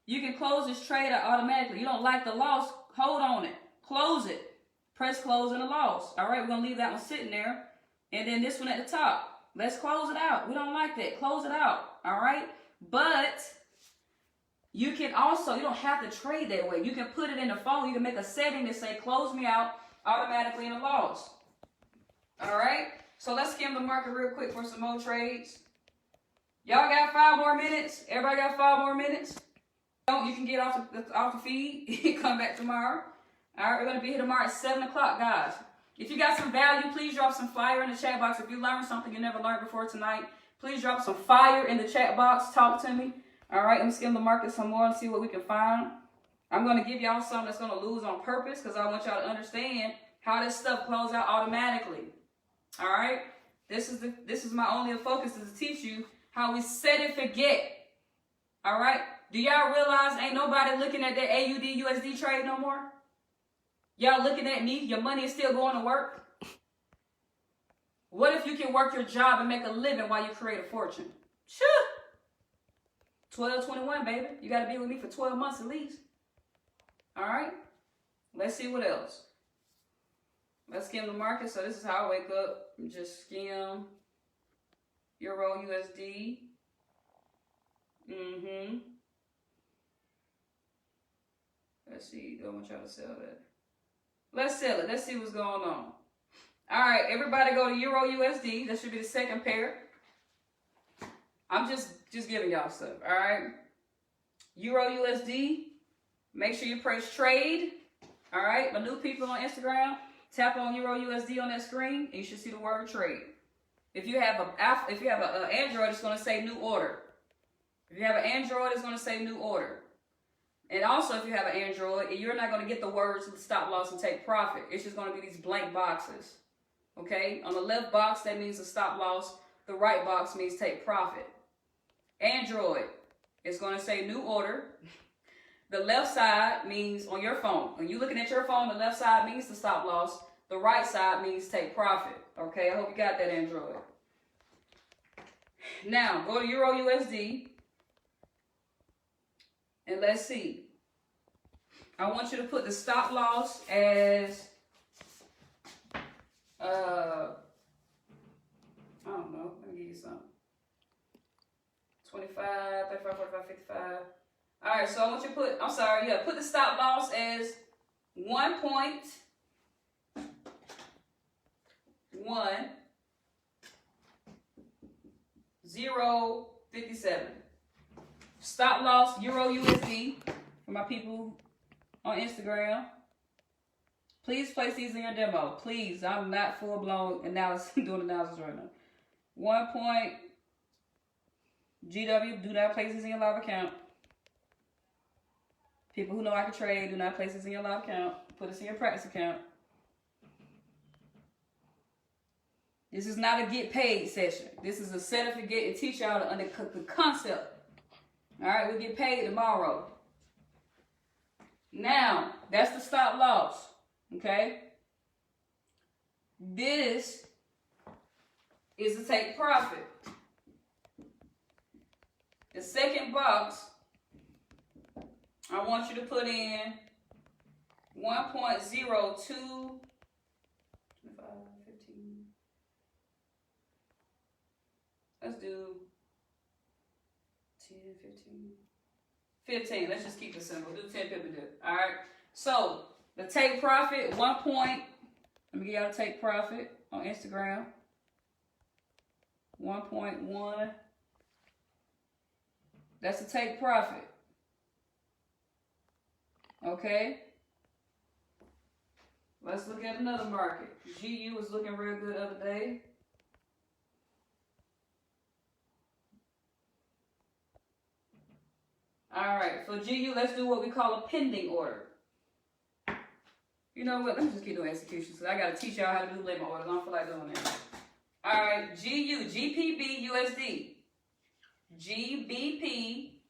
You can close this trade out automatically. You don't like the loss, hold on it. Close it. Press close in the loss. All right, we're going to leave that one sitting there. And then this one at the top. Let's close it out. We don't like that. Close it out. All right? But you can also, you don't have to trade that way. You can put it in the phone. You can make a setting that say close me out. automatically in a loss. All right? So let's skim the market real quick for some more trades. Y'all got 5 more minutes? Everybody got 5 more minutes? You can get off the feed. Come back tomorrow. All right, we're going to be here tomorrow at 7 o'clock, guys. If you got some value, please drop some fire in the chat box. If you learned something you never learned before tonight, please drop some fire in the chat box. Talk to me. All right, I'm skim the market some more and see what we can find. I'm going to give y'all something that's going to lose on purpose because I want y'all to understand how this stuff closes out automatically. All right, this is my only focus is to teach you how we set and forget. All right, do y'all realize ain't nobody looking at that AUD USD trade no more? Y'all looking at me? Your money is still going to work. What if you can work your job and make a living while you create a fortune? Sure. 12/21, baby. You got to be with me for 12 months at least. All right. Let's see what else. Let's skim the market. So this is how I wake up. Just skim Euro USD. Let's see. Don't want y'all to sell that. Let's sell it. Let's see what's going on. All right. Everybody go to Euro USD. That should be the second pair. I'm just giving y'all stuff. All right. Euro USD. Make sure you press trade. All right. My new people on Instagram. Tap on Euro USD on that screen, and you should see the word trade. If you have an Android, it's going to say new order. If you have an Android, it's going to say new order. And also, if you have an Android, you're not going to get the words the stop loss and take profit. It's just going to be these blank boxes. Okay? On the left box, that means the stop loss. The right box means take profit. Android is going to say new order. The left side means on your phone. When you're looking at your phone, the left side means the stop loss. The right side means take profit. Okay, I hope you got that, Android. Now, go to Euro USD. And let's see. I want you to put the stop loss as, I don't know. Let me give you something. 25, 35, 45, 55. All right, so I want you to put, put the stop loss as 1.1057. Stop loss, Euro USD, for my people on Instagram. Please place these in your demo. Please, I'm not full-blown analysis, doing analysis right now. 1 point, GW, do not place these in your live account. People who know I can trade, do not place this in your live account. Put this in your practice account. This is not a get paid session. This is a set and forget and teach y'all the concept. All right, we'll get paid tomorrow. Now, that's the stop loss. Okay? This is to take profit. The second box, I want you to put in 1.02, 15. Let's do 10, 15. 15. Let's just keep it simple. Do 10 people do it. All right. So the take profit, 1 point. Let me get y'all to take profit on Instagram. 1.1. That's the take profit. Okay. Let's look at another market. GU was looking real good the other day. All right, for GU, let's do what we call a pending order. You know what? Let me just keep doing executions because I got to teach y'all how to do limit orders. I don't feel like doing that. All right, GU, GPB, USD. GBP,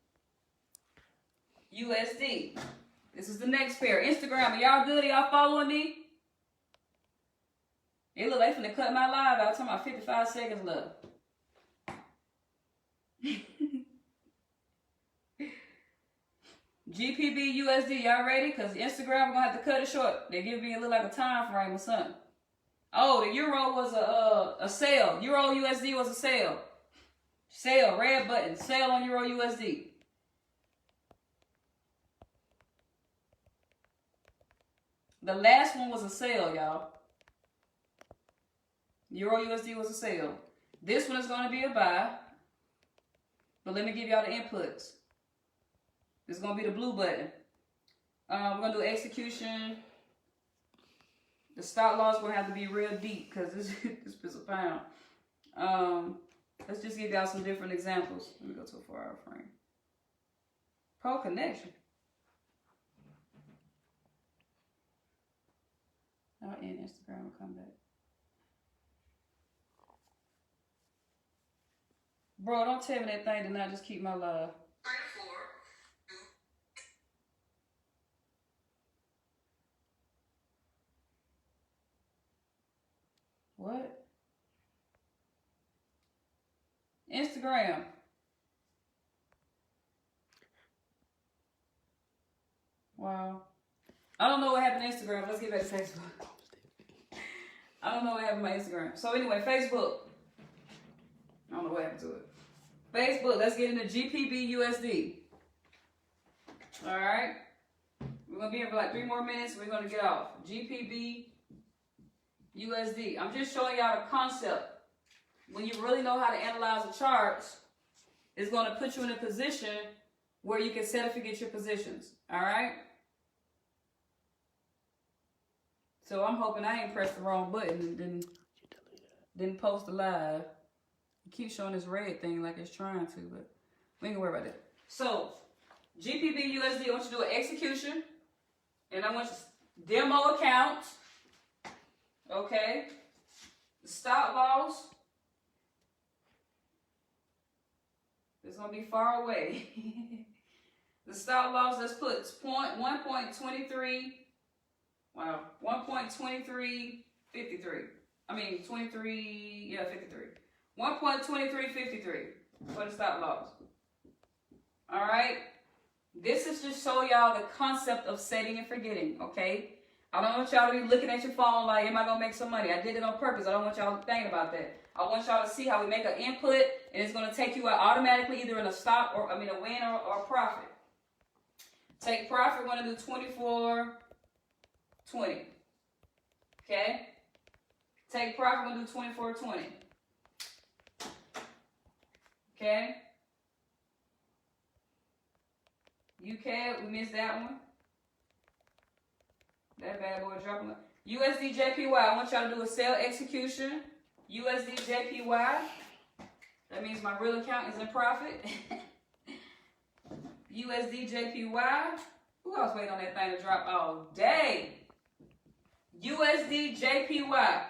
USD. This is the next pair. Instagram, are y'all good? Are y'all following me? It look like they finna cut my live out. I'm talking about 55 seconds left. GPB USD, y'all ready? Because Instagram, we're going to have to cut it short. They give me a little like a time frame or something. Oh, the Euro was a sale. Euro USD was a sale. Sale, red button. Sale on Euro USD. The last one was a sale, y'all. Euro USD was a sale. This one is going to be a buy. But let me give y'all the inputs. It's going to be the blue button. We're going to do execution. The stop loss going to have to be real deep because this is a pound. Let's just give y'all some different examples. Let me go to a 4-hour frame. Pole connection. I'll end Instagram and come back. Bro, don't tell me that thing did not just keep my live. What? Instagram. Wow. I don't know what happened to Instagram. Let's get back to Facebook. I don't know what happened to my Instagram. So anyway, Facebook. I don't know what happened to it. Facebook, let's get into GPB USD. All right. We're going to be here for like 3 more minutes. We're going to get off. GPB USD. I'm just showing y'all the concept. When you really know how to analyze the charts, it's going to put you in a position where you can set and forget your positions. All right. So I'm hoping I ain't pressed the wrong button and didn't post a live. It keeps showing this red thing like it's trying to, but we ain't gonna worry about that. So GPB USD, I want you to do an execution, and I want you to demo account. Okay. The stop loss is gonna be far away. The stop loss, let's put 1.23. Wow, 1.2353. I mean 23. Yeah, 53. 1.2353 for the stop loss. All right. This is just show y'all the concept of setting and forgetting. Okay. I don't want y'all to be looking at your phone like, am I gonna make some money? I did it on purpose. I don't want y'all to think about that. I want y'all to see how we make an input and it's gonna take you out automatically either in a stop or a win or a profit. Take profit. We're gonna do 24.20. Okay. Take profit. We're gonna do 24.20. Okay. UK, we missed that one. That bad boy dropping. USD JPY, I want y'all to do a sell execution. USD JPY. That means my real account is in profit. USD JPY. Who else waiting on that thing to drop all day? USD JPY.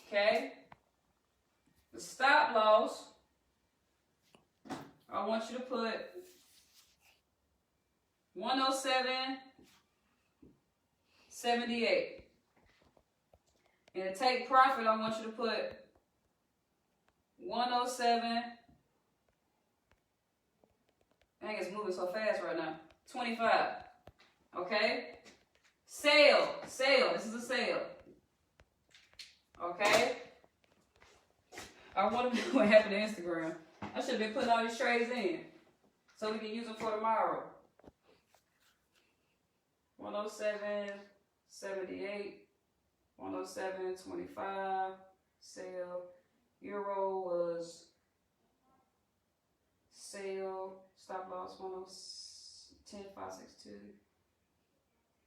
Okay. The stop loss, I want you to put 107.78. And to take profit, I want you to put 107. Dang, it's moving so fast right now. 25. Okay? Sale. This is a sale. Okay? I want to know what happened to Instagram. I should have been putting all these trades in so we can use them for tomorrow. 107.78, 107.25, sale. Euro was sale. Stop loss 10.562.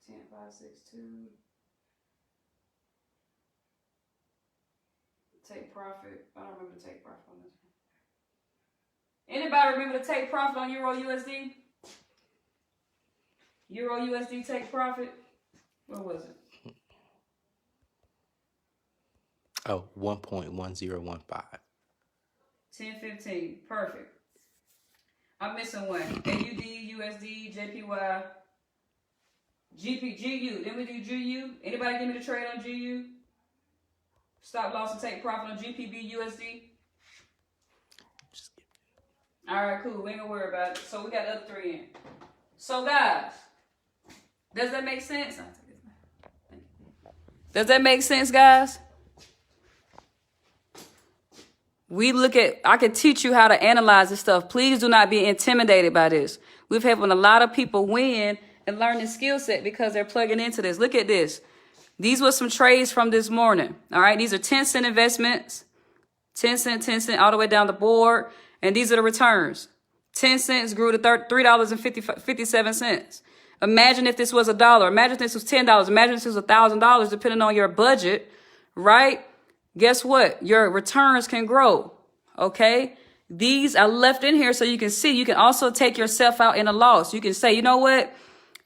10.562. Take profit. I don't remember to take profit on this one. Anybody remember to take profit on Euro USD? Euro USD take profit? What was it? Oh, 1.1015. 10.15. Perfect. I'm missing one. AUD, USD, JPY, GU. Then we do GU. Anybody give me the trade on GU? Stop loss and take profit on GPB USD. All right, cool. We ain't gonna worry about it. So we got the other 3 in. So guys, does that make sense? Does that make sense, guys? I can teach you how to analyze this stuff. Please do not be intimidated by this. We've had a lot of people win and learn this skill set because they're plugging into this. Look at this. These were some trades from this morning. All right. These are 10-cent investments. 10 cent, 10 cent, all the way down the board. And these are the returns. 10 cents grew to $3.57. Imagine if this was $1. Imagine if this was $10. Imagine if this was $1,000, depending on your budget, right? Guess what? Your returns can grow. Okay. These are left in here so you can see. You can also take yourself out in a loss. You can say, you know what?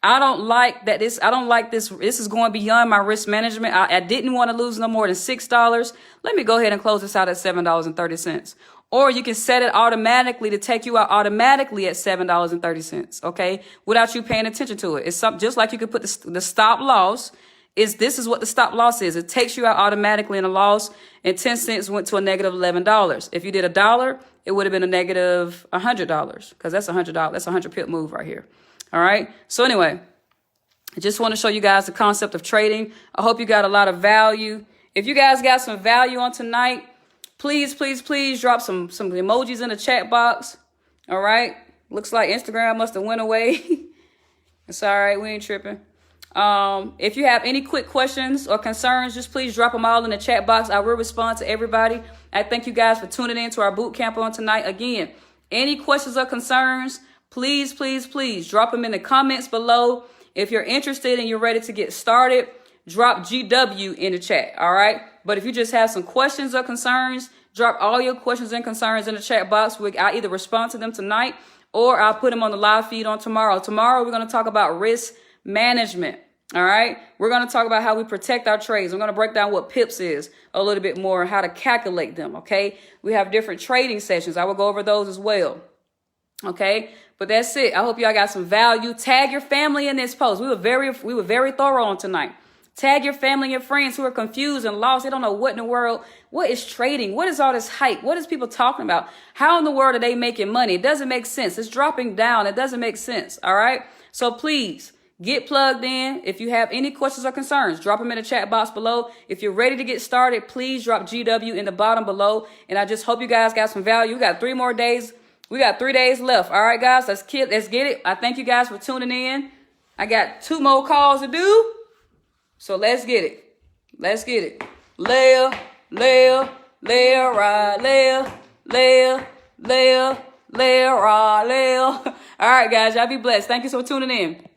I don't like that this, I don't like this. This is going beyond my risk management. I didn't want to lose no more than $6. Let me go ahead and close this out at $7.30. Or you can set it automatically to take you out automatically at $7.30. Okay. Without you paying attention to it. It's something just like you could put the stop loss this is what the stop loss is. It takes you out automatically in a loss, and 10 cents went to a negative $11. If you did $1, it would have been a negative $100 because that's $100. That's a 100 pip move right here. All right. So anyway, I just want to show you guys the concept of trading. I hope you got a lot of value. If you guys got some value on tonight, please, please, please drop some emojis in the chat box. All right. Looks like Instagram must have went away. It's all right. We ain't tripping. If you have any quick questions or concerns, just please drop them all in the chat box. I will respond to everybody. I thank you guys for tuning in to our boot camp on tonight. Again, any questions or concerns, please, please, please drop them in the comments below. If you're interested and you're ready to get started, drop GW in the chat. All right. But if you just have some questions or concerns, drop all your questions and concerns in the chat box. I'll either respond to them tonight or I'll put them on the live feed on tomorrow. Tomorrow, we're going to talk about risk management. All right. We're going to talk about how we protect our trades. We're going to break down what pips is a little bit more and how to calculate them. OK, we have different trading sessions. I will go over those as well. OK, but that's it. I hope y'all got some value. Tag your family in this post. We were very thorough on tonight. Tag your family and your friends who are confused and lost. They don't know what in the world. What is trading? What is all this hype? What is people talking about? How in the world are they making money? It doesn't make sense. It's dropping down. It doesn't make sense. All right. So please get plugged in. If you have any questions or concerns, drop them in the chat box below. If you're ready to get started, please drop GW in the bottom below. And I just hope you guys got some value. We got 3 more days. We got 3 days left. All right, guys, let's get it. I thank you guys for tuning in. I got 2 more calls to do. So let's get it. Let's get it. Layer, ride, layer. All right, guys, y'all be blessed. Thank you for tuning in.